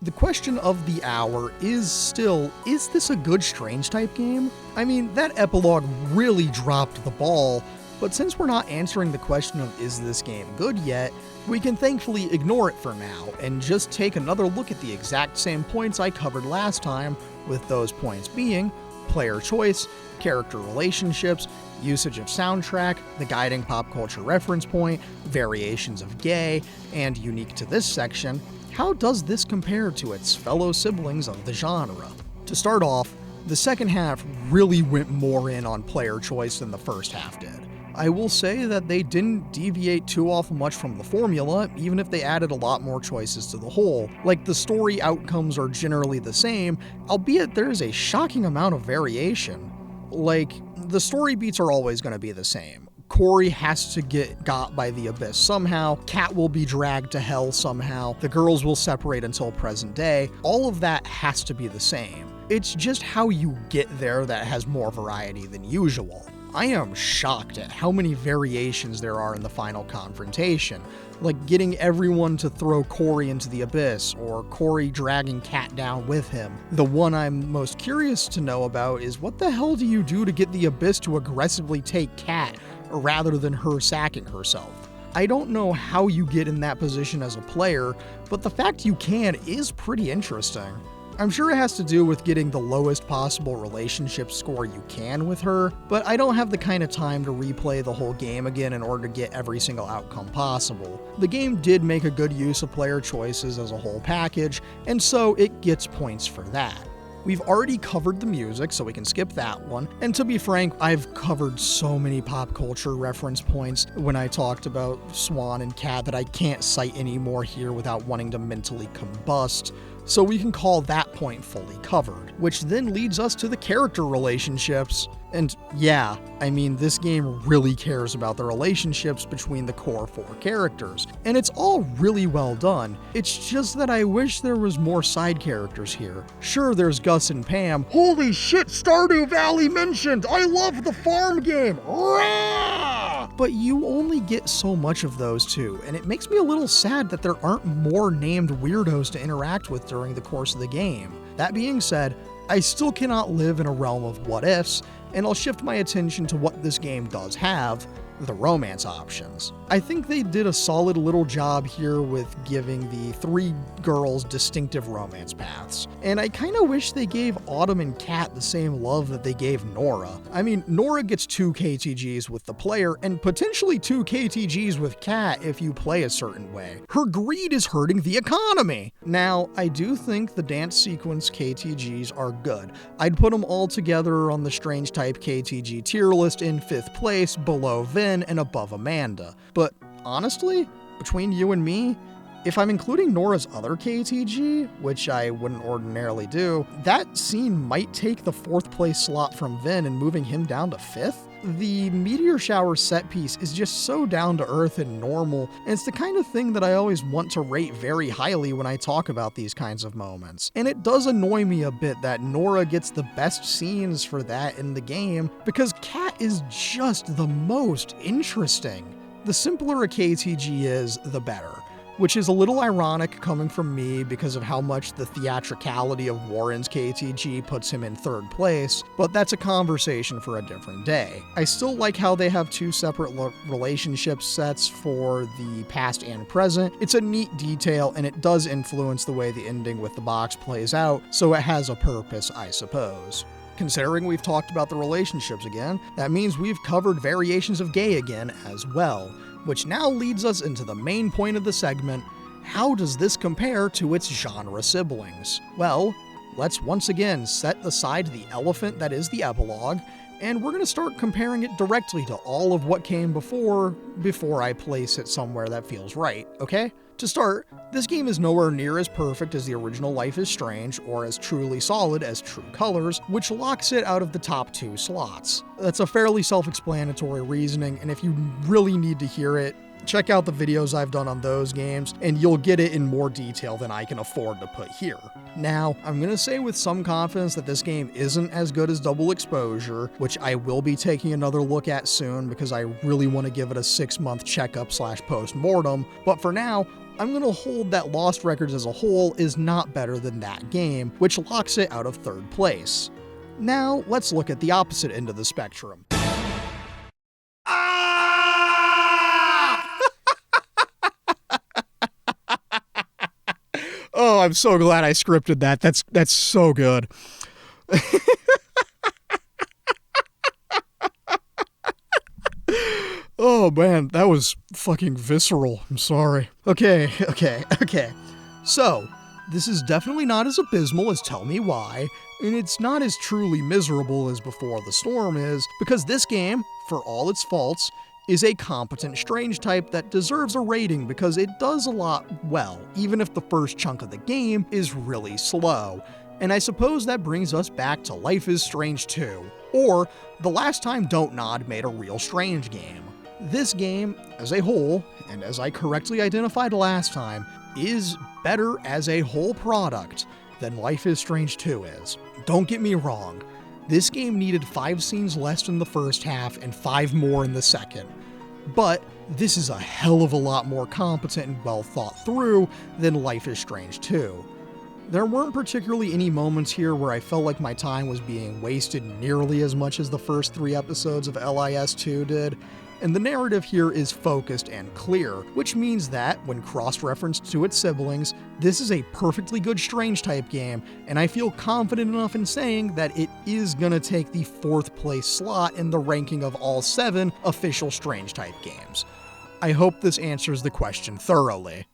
The question of the hour is still, is this a good Strange type game? I mean, that epilogue really dropped the ball, but since we're not answering the question of is this game good yet, we can thankfully ignore it for now and just take another look at the exact same points I covered last time, with those points being player choice, character relationships, usage of soundtrack, the guiding pop culture reference point, variations of gay, and unique to this section, how does this compare to its fellow siblings of the genre? To start off, the second half really went more in on player choice than the first half did. I will say that they didn't deviate too awful much from the formula, even if they added a lot more choices to the whole. Like, the story outcomes are generally the same, albeit there's a shocking amount of variation. Like, the story beats are always going to be the same. Corey has to get got by the Abyss somehow, Cat will be dragged to hell somehow, the girls will separate until present day, all of that has to be the same. It's just how you get there that has more variety than usual. I am shocked at how many variations there are in the final confrontation, like getting everyone to throw Corey into the Abyss, or Corey dragging Cat down with him. The one I'm most curious to know about is what the hell do you do to get the Abyss to aggressively take Cat, rather than her sacking herself? I don't know how you get in that position as a player, but the fact you can is pretty interesting. I'm sure it has to do with getting the lowest possible relationship score you can with her, but I don't have the kind of time to replay the whole game again in order to get every single outcome possible. The game did make a good use of player choices as a whole package, and so it gets points for that. We've already covered the music, so we can skip that one. And to be frank, I've covered so many pop culture reference points when I talked about Swan and Cat that I can't cite anymore here without wanting to mentally combust. So we can call that point fully covered, which then leads us to the character relationships. And yeah, I mean, this game really cares about the relationships between the core 4 characters, and it's all really well done. It's just that I wish there was more side characters here. Sure, there's Gus and Pam. Holy shit, Stardew Valley mentioned! I love the farm game! Rah! But you only get so much of those two, and it makes me a little sad that there aren't more named weirdos to interact with during the course of the game. That being said, I still cannot live in a realm of what ifs, and I'll shift my attention to what this game does have, the romance options. I think they did a solid little job here with giving the 3 girls distinctive romance paths. And I kinda wish they gave Autumn and Kat the same love that they gave Nora. I mean, Nora gets 2 KTGs with the player, and potentially 2 KTGs with Kat if you play a certain way. Her greed is hurting the economy! Now, I do think the dance sequence KTGs are good. I'd put them all together on the strange type KTG tier list in 5th place, below Vin and above Amanda. But honestly, between you and me, if I'm including Nora's other KTG, which I wouldn't ordinarily do, that scene might take the 4th place slot from Vin and moving him down to 5th. The meteor shower set piece is just so down to earth and normal, and it's the kind of thing that I always want to rate very highly when I talk about these kinds of moments. And it does annoy me a bit that Nora gets the best scenes for that in the game, because Kat is just the most interesting. The simpler a KTG is, the better. Which is a little ironic coming from me because of how much the theatricality of Warren's KTG puts him in 3rd place, but that's a conversation for a different day. I still like how they have 2 separate relationship sets for the past and present. It's a neat detail, and it does influence the way the ending with the box plays out, so it has a purpose, I suppose. Considering we've talked about the relationships again, that means we've covered variations of gay again as well. Which now leads us into the main point of the segment: how does this compare to its genre siblings? Well, let's once again set aside the elephant that is the epilogue, and we're going to start comparing it directly to all of what came before I place it somewhere that feels right, okay? To start, this game is nowhere near as perfect as the original Life is Strange, or as truly solid as True Colors, which locks it out of the top 2 slots. That's a fairly self-explanatory reasoning, and if you really need to hear it, check out the videos I've done on those games, and you'll get it in more detail than I can afford to put here. Now, I'm gonna say with some confidence that this game isn't as good as Double Exposure, which I will be taking another look at soon because I really want to give it a 6-month checkup / post-mortem, but for now, I'm going to hold that Lost Records as a whole is not better than that game, which locks it out of 3rd place. Now, let's look at the opposite end of the spectrum. Oh, I'm so glad I scripted that. That's so good. Oh man, that was fucking visceral. I'm sorry. Okay. So, this is definitely not as abysmal as Tell Me Why, and it's not as truly miserable as Before the Storm is, because this game, for all its faults, is a competent strange type that deserves a rating because it does a lot well, even if the first chunk of the game is really slow. And I suppose that brings us back to Life is Strange 2, or the last time Don't Nod made a real strange game. This game, as a whole, and as I correctly identified last time, is better as a whole product than Life is Strange 2 is. Don't get me wrong, this game needed 5 scenes less in the first half and 5 more in the second. But this is a hell of a lot more competent and well thought through than Life is Strange 2. There weren't particularly any moments here where I felt like my time was being wasted nearly as much as the first 3 episodes of LIS2 did, and the narrative here is focused and clear, which means that, when cross-referenced to its siblings, this is a perfectly good Strange-type game, and I feel confident enough in saying that it is gonna take the 4th place slot in the ranking of all 7 official Strange-type games. I hope this answers the question thoroughly.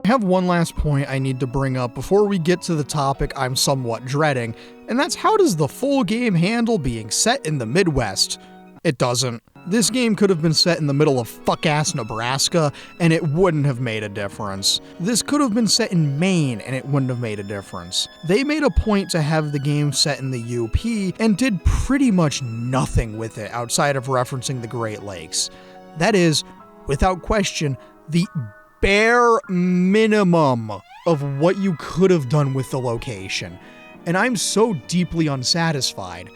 I have one last point I need to bring up before we get to the topic I'm somewhat dreading, and that's how does the full game handle being set in the Midwest? It doesn't. This game could have been set in the middle of fuck-ass Nebraska, and it wouldn't have made a difference. This could have been set in Maine, and it wouldn't have made a difference. They made a point to have the game set in the UP, and did pretty much nothing with it outside of referencing the Great Lakes. That is, without question, the bare minimum of what you could have done with the location. And I'm so deeply unsatisfied.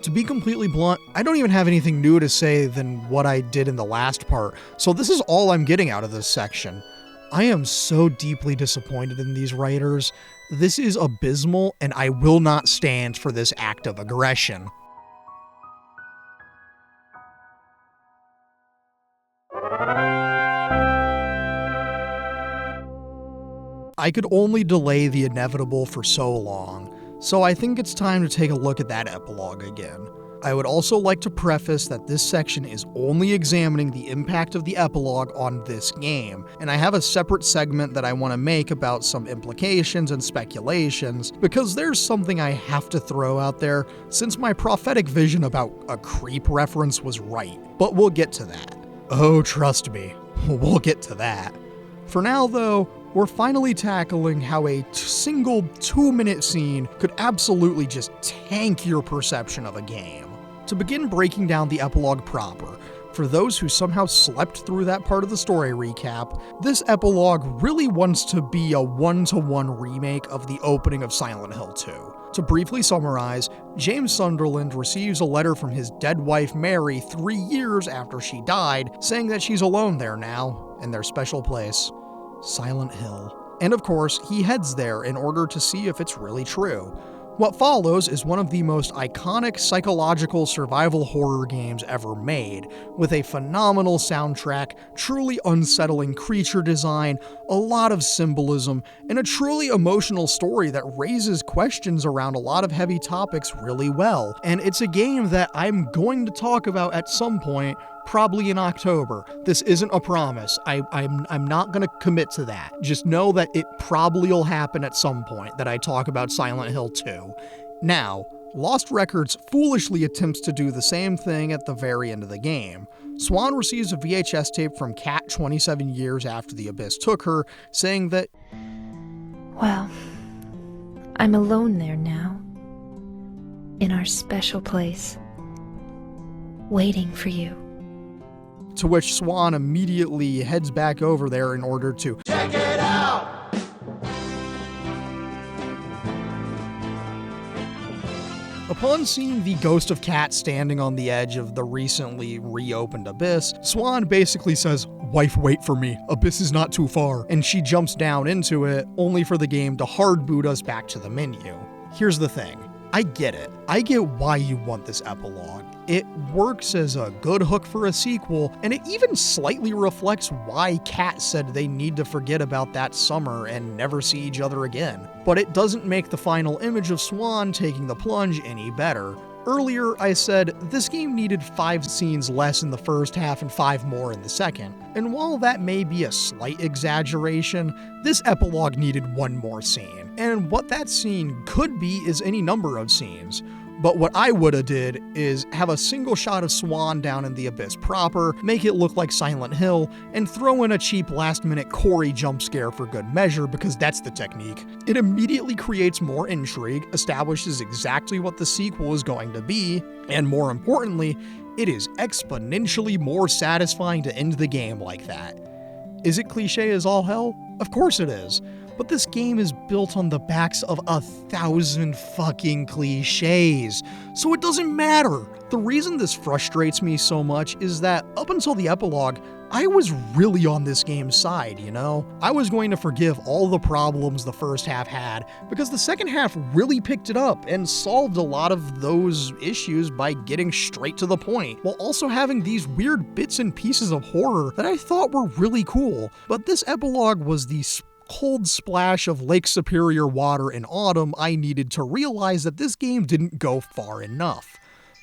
To be completely blunt, I don't even have anything new to say than what I did in the last part, so this is all I'm getting out of this section. I am so deeply disappointed in these writers. This is abysmal, and I will not stand for this act of aggression. I could only delay the inevitable for so long, so I think it's time to take a look at that epilogue again. I would also like to preface that this section is only examining the impact of the epilogue on this game, and I have a separate segment that I want to make about some implications and speculations, because there's something I have to throw out there since my prophetic vision about a creep reference was right, but we'll get to that. Oh, trust me, we'll get to that. For now though, we're finally tackling how a single 2-minute scene could absolutely just tank your perception of a game. To begin breaking down the epilogue proper, for those who somehow slept through that part of the story recap, this epilogue really wants to be a one-to-one remake of the opening of Silent Hill 2. To briefly summarize, James Sunderland receives a letter from his dead wife Mary 3 years after she died, saying that she's alone there now, in their special place, Silent Hill. And of course, he heads there in order to see if it's really true. What follows is one of the most iconic psychological survival horror games ever made, with a phenomenal soundtrack, truly unsettling creature design, a lot of symbolism, and a truly emotional story that raises questions around a lot of heavy topics really well. And it's a game that I'm going to talk about at some point, probably in October. This isn't a promise. I'm not gonna commit to that. Just know that it probably will happen at some point that I talk about Silent Hill 2. Now, Lost Records foolishly attempts to do the same thing at the very end of the game. Swan receives a VHS tape from Kat 27 years after the Abyss took her, saying that, "Well, I'm alone there now, in our special place, waiting for you." To which Swan immediately heads back over there in order to check it out! Upon seeing the ghost of Kat standing on the edge of the recently reopened Abyss, Swan basically says, "Wife, wait for me. Abyss is not too far," and she jumps down into it, only for the game to hard boot us back to the menu. Here's the thing. I get it. I get why you want this epilogue. It works as a good hook for a sequel, and it even slightly reflects why Kat said they need to forget about that summer and never see each other again. But it doesn't make the final image of Swan taking the plunge any better. Earlier, I said this game needed 5 scenes less in the first half and 5 more in the second. And while that may be a slight exaggeration, this epilogue needed 1 more scene. And what that scene could be is any number of scenes. But what I woulda did is have a single shot of Swan down in the Abyss proper, make it look like Silent Hill, and throw in a cheap last-minute Corey jump scare for good measure, because that's the technique. It immediately creates more intrigue, establishes exactly what the sequel is going to be, and more importantly, it is exponentially more satisfying to end the game like that. Is it cliche as all hell? Of course it is. But this game is built on the backs of 1,000 fucking cliches, so it doesn't matter. The reason this frustrates me so much is that up until the epilogue, I was really on this game's side, you know? I was going to forgive all the problems the first half had, because the second half really picked it up and solved a lot of those issues by getting straight to the point, while also having these weird bits and pieces of horror that I thought were really cool. But this epilogue was the cold splash of Lake Superior water in autumn I needed to realize that this game didn't go far enough.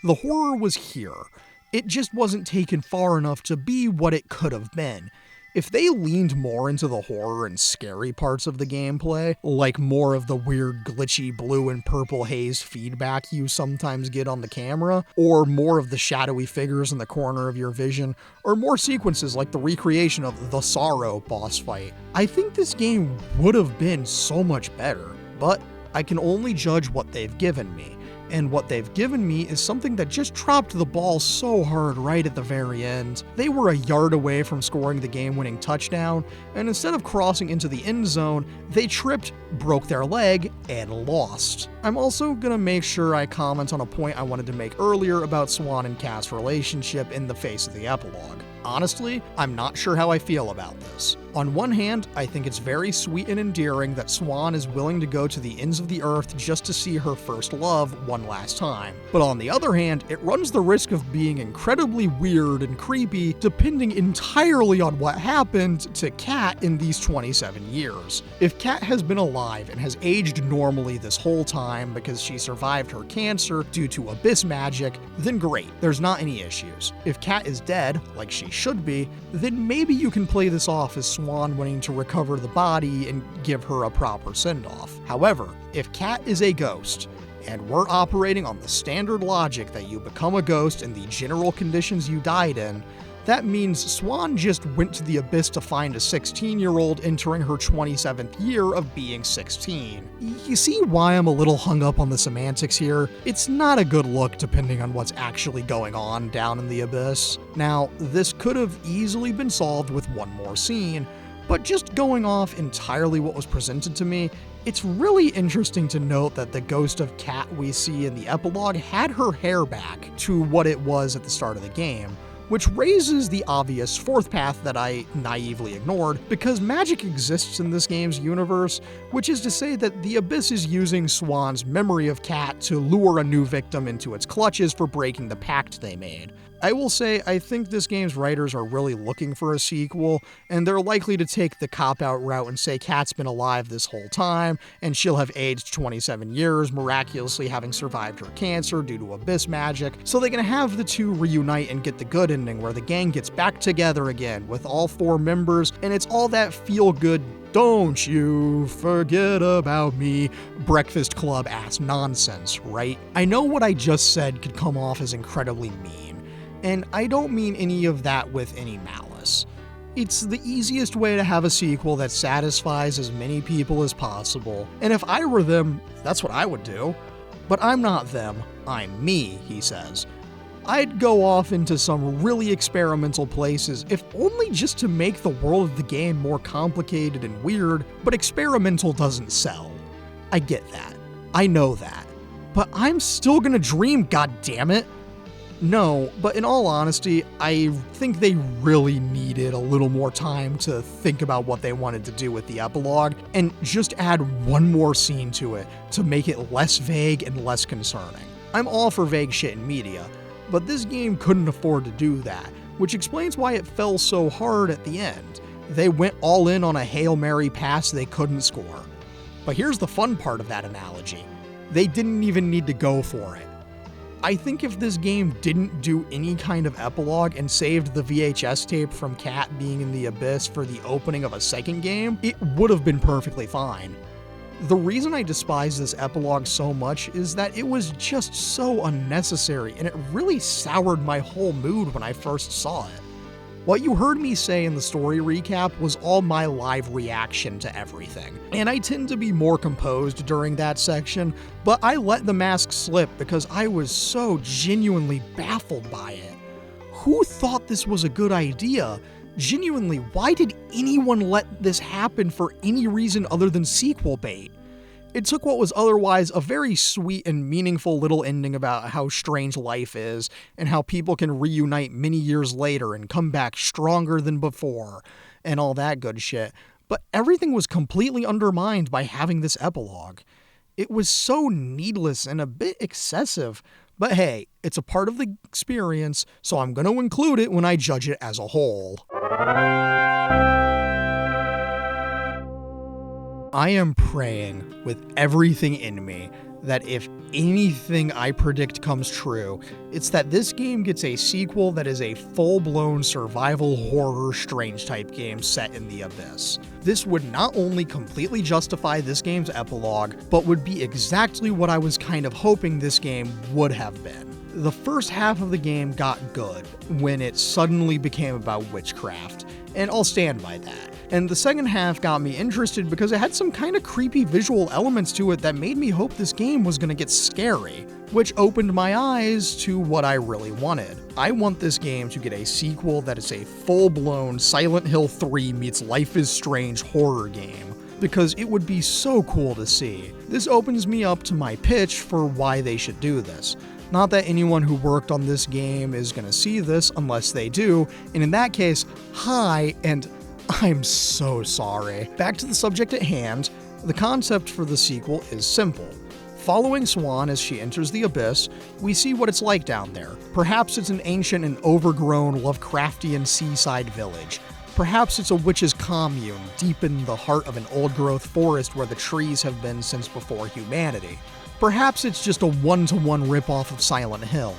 The horror was here. It just wasn't taken far enough to be what it could have been. If they leaned more into the horror and scary parts of the gameplay, like more of the weird glitchy blue and purple haze feedback you sometimes get on the camera, or more of the shadowy figures in the corner of your vision, or more sequences like the recreation of the Sorrow boss fight, I think this game would have been so much better. But I can only judge what they've given me. And what they've given me is something that just dropped the ball so hard right at the very end. They were a yard away from scoring the game-winning touchdown, and instead of crossing into the end zone, they tripped, broke their leg, and lost. I'm also gonna make sure I comment on a point I wanted to make earlier about Swan and Kat's relationship in the face of the epilogue. Honestly, I'm not sure how I feel about this. On one hand, I think it's very sweet and endearing that Swan is willing to go to the ends of the earth just to see her first love one last time. But on the other hand, it runs the risk of being incredibly weird and creepy depending entirely on what happened to Kat in these 27 years. If Kat has been alive and has aged normally this whole time because she survived her cancer due to abyss magic, then great, there's not any issues. If Kat is dead, like she should be, then maybe you can play this off as Swan wanting to recover the body and give her a proper send-off. However, if Kat is a ghost, and we're operating on the standard logic that you become a ghost in the general conditions you died in, that means Swan just went to the abyss to find a 16-year-old entering her 27th year of being 16. You see why I'm a little hung up on the semantics here? It's not a good look depending on what's actually going on down in the abyss. Now, this could have easily been solved with one more scene, but just going off entirely what was presented to me, it's really interesting to note that the ghost of Kat we see in the epilogue had her hair back to what it was at the start of the game, which raises the obvious fourth path that I naively ignored, because magic exists in this game's universe, which is to say that the Abyss is using Swan's memory of Kat to lure a new victim into its clutches for breaking the pact they made. I will say, I think this game's writers are really looking for a sequel, and they're likely to take the cop-out route and say Kat's been alive this whole time, and she'll have aged 27 years, miraculously having survived her cancer due to abyss magic, so they can have the two reunite and get the good ending where the gang gets back together again with all 4 members, and it's all that feel-good, don't you forget about me, Breakfast Club-ass nonsense, right? I know what I just said could come off as incredibly mean, and I don't mean any of that with any malice. It's the easiest way to have a sequel that satisfies as many people as possible, and if I were them, that's what I would do. But I'm not them, I'm me, he says. I'd go off into some really experimental places, if only just to make the world of the game more complicated and weird, but experimental doesn't sell. I get that. I know that. But I'm still gonna dream, goddammit! No, but in all honesty, I think they really needed a little more time to think about what they wanted to do with the epilogue, and just add one more scene to it to make it less vague and less concerning. I'm all for vague shit in media, but this game couldn't afford to do that, which explains why it fell so hard at the end. They went all in on a Hail Mary pass they couldn't score. But here's the fun part of that analogy. They didn't even need to go for it. I think if this game didn't do any kind of epilogue and saved the VHS tape from Kat being in the abyss for the opening of a second game, it would have been perfectly fine. The reason I despise this epilogue so much is that it was just so unnecessary, and it really soured my whole mood when I first saw it. What you heard me say in the story recap was all my live reaction to everything, and I tend to be more composed during that section, but I let the mask slip because I was so genuinely baffled by it. Who thought this was a good idea? Genuinely, why did anyone let this happen for any reason other than sequel bait? It took what was otherwise a very sweet and meaningful little ending about how strange life is, and how people can reunite many years later and come back stronger than before, and all that good shit, but everything was completely undermined by having this epilogue. It was so needless and a bit excessive, but hey, it's a part of the experience, so I'm going to include it when I judge it as a whole. I am praying with everything in me that if anything I predict comes true, it's that this game gets a sequel that is a full-blown survival horror strange type game set in the abyss. This would not only completely justify this game's epilogue, but would be exactly what I was kind of hoping this game would have been. The first half of the game got good when it suddenly became about witchcraft, and I'll stand by that. And the second half got me interested because it had some kind of creepy visual elements to it that made me hope this game was going to get scary, which opened my eyes to what I really wanted. I want this game to get a sequel that is a full-blown Silent Hill 3 meets Life is Strange horror game, because it would be so cool to see. This opens me up to my pitch for why they should do this. Not that anyone who worked on this game is going to see this unless they do, and in that case, hi, and I'm so sorry. Back to the subject at hand, the concept for the sequel is simple. Following Swan as she enters the Abyss, we see what it's like down there. Perhaps it's an ancient and overgrown Lovecraftian seaside village. Perhaps it's a witch's commune deep in the heart of an old-growth forest where the trees have been since before humanity. Perhaps it's just a one-to-one ripoff of Silent Hill.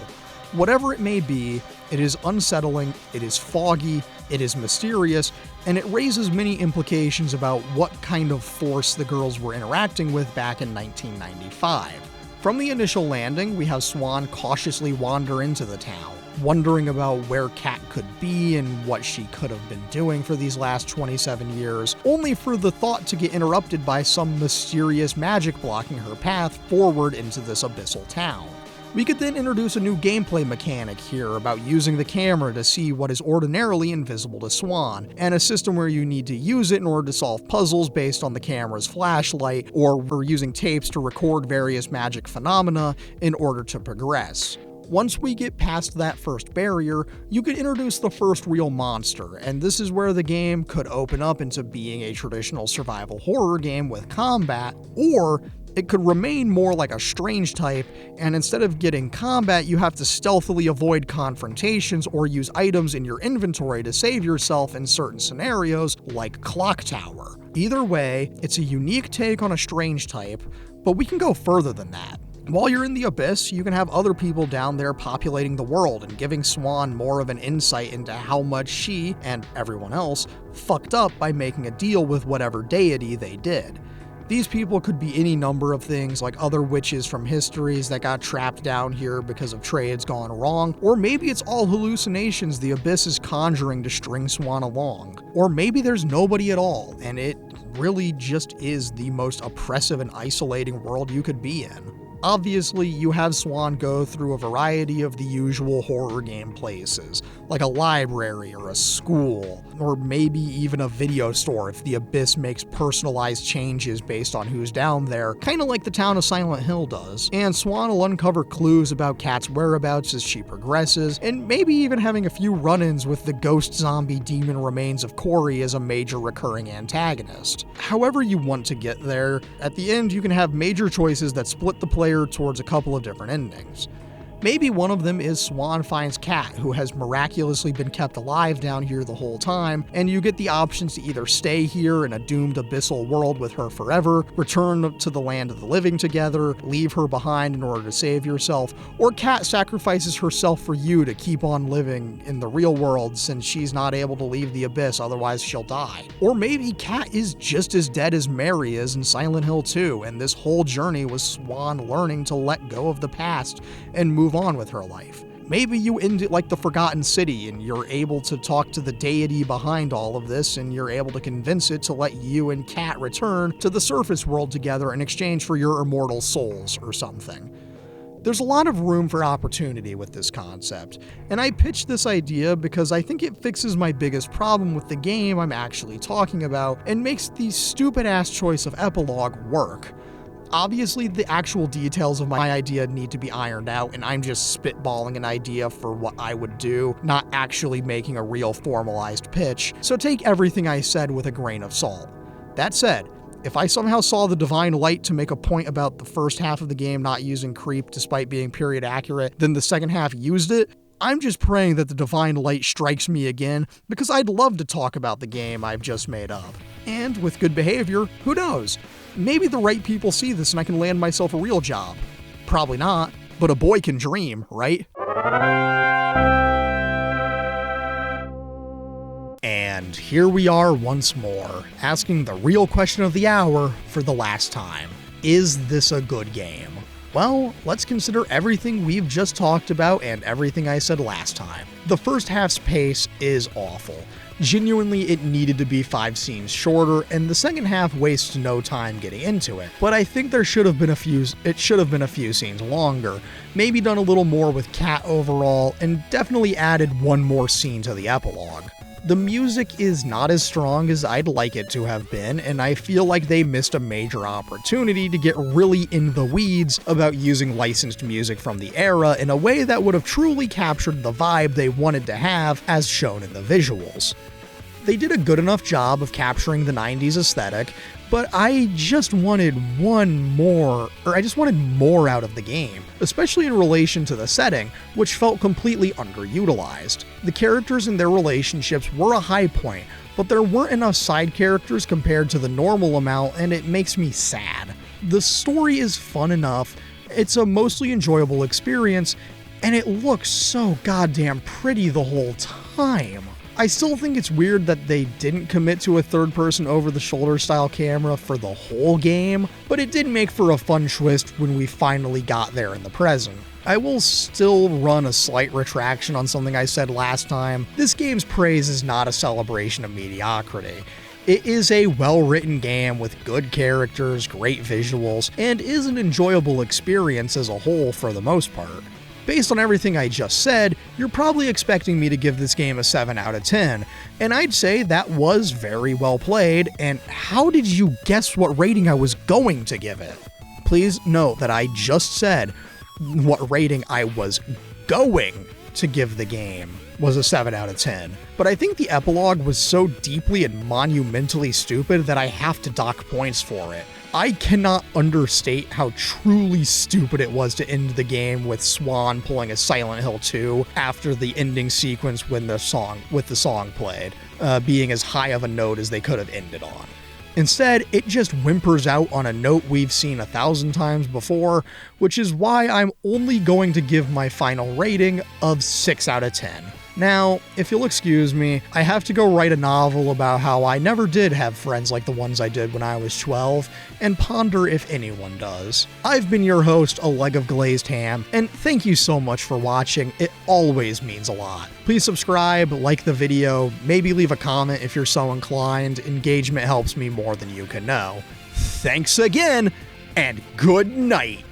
Whatever it may be, it is unsettling, it is foggy, it is mysterious, and it raises many implications about what kind of force the girls were interacting with back in 1995. From the initial landing, we have Swan cautiously wander into the town, wondering about where Kat could be and what she could have been doing for these last 27 years, only for the thought to get interrupted by some mysterious magic blocking her path forward into this abyssal town. We could then introduce a new gameplay mechanic here about using the camera to see what is ordinarily invisible to Swan, and a system where you need to use it in order to solve puzzles based on the camera's flashlight, or we're using tapes to record various magic phenomena in order to progress. Once we get past that first barrier, you could introduce the first real monster, and this is where the game could open up into being a traditional survival horror game with combat, or it could remain more like a strange type, and instead of getting combat, you have to stealthily avoid confrontations or use items in your inventory to save yourself in certain scenarios, like Clock Tower. Either way, it's a unique take on a strange type, but we can go further than that. While you're in the Abyss, you can have other people down there populating the world and giving Swan more of an insight into how much she, and everyone else, fucked up by making a deal with whatever deity they did. These people could be any number of things, like other witches from histories that got trapped down here because of trades gone wrong, or maybe it's all hallucinations the Abyss is conjuring to string Swan along. Or maybe there's nobody at all, and it really just is the most oppressive and isolating world you could be in. Obviously, you have Swan go through a variety of the usual horror game places, like a library or a school, or maybe even a video store if the Abyss makes personalized changes based on who's down there, kinda like the town of Silent Hill does. And Swan will uncover clues about Kat's whereabouts as she progresses, and maybe even having a few run-ins with the ghost zombie demon remains of Corey as a major recurring antagonist. However you want to get there, at the end you can have major choices that split the player towards a couple of different endings. Maybe one of them is Swan finds Kat, who has miraculously been kept alive down here the whole time, and you get the options to either stay here in a doomed abyssal world with her forever, return to the land of the living together, leave her behind in order to save yourself, or Kat sacrifices herself for you to keep on living in the real world since she's not able to leave the Abyss, otherwise she'll die. Or maybe Kat is just as dead as Mary is in Silent Hill 2, and this whole journey was Swan learning to let go of the past and move on with her life. Maybe you end it like the Forgotten City and you're able to talk to the deity behind all of this and you're able to convince it to let you and Kat return to the surface world together in exchange for your immortal souls or something. There's a lot of room for opportunity with this concept, and I pitched this idea because I think it fixes my biggest problem with the game I'm actually talking about and makes the stupid-ass choice of epilogue work. Obviously, the actual details of my idea need to be ironed out, and I'm just spitballing an idea for what I would do, not actually making a real formalized pitch, so take everything I said with a grain of salt. That said, if I somehow saw the Divine Light to make a point about the first half of the game not using creep despite being period accurate, then the second half used it, I'm just praying that the Divine Light strikes me again, because I'd love to talk about the game I've just made up. And with good behavior, who knows? Maybe the right people see this and I can land myself a real job. Probably not, but a boy can dream, right? And here we are once more, asking the real question of the hour for the last time. Is this a good game? Well, let's consider everything we've just talked about and everything I said last time. The first half's pace is awful. Genuinely, it needed to be 5 scenes shorter, and the second half wastes no time getting into it. But I think it should have been a few scenes longer, maybe done a little more with Kat overall, and definitely added one more scene to the epilogue. The music is not as strong as I'd like it to have been, and I feel like they missed a major opportunity to get really in the weeds about using licensed music from the era in a way that would have truly captured the vibe they wanted to have as shown in the visuals. They did a good enough job of capturing the 90s aesthetic, but I just wanted more out of the game, especially in relation to the setting, which felt completely underutilized. The characters and their relationships were a high point, but there weren't enough side characters compared to the normal amount, and it makes me sad. The story is fun enough, it's a mostly enjoyable experience, and it looks so goddamn pretty the whole time. I still think it's weird that they didn't commit to a third-person over-the-shoulder style camera for the whole game, but it did make for a fun twist when we finally got there in the present. I will still run a slight retraction on something I said last time. This game's praise is not a celebration of mediocrity. It is a well-written game with good characters, great visuals, and is an enjoyable experience as a whole for the most part. Based on everything I just said, you're probably expecting me to give this game a 7 out of 10, and I'd say that was very well played, and how did you guess what rating I was going to give it? Please note that I just said what rating I was going to give the game was a 7 out of 10, but I think the epilogue was so deeply and monumentally stupid that I have to dock points for it. I cannot understate how truly stupid it was to end the game with Swan pulling a Silent Hill 2 after the ending sequence when the song played, being as high of a note as they could have ended on. Instead, it just whimpers out on a note we've seen 1,000 times before, which is why I'm only going to give my final rating of 6 out of 10. Now, if you'll excuse me, I have to go write a novel about how I never did have friends like the ones I did when I was 12, and ponder if anyone does. I've been your host, A Leg of Glazed Ham, and thank you so much for watching. It always means a lot. Please subscribe, like the video, maybe leave a comment if you're so inclined. Engagement helps me more than you can know. Thanks again, and good night!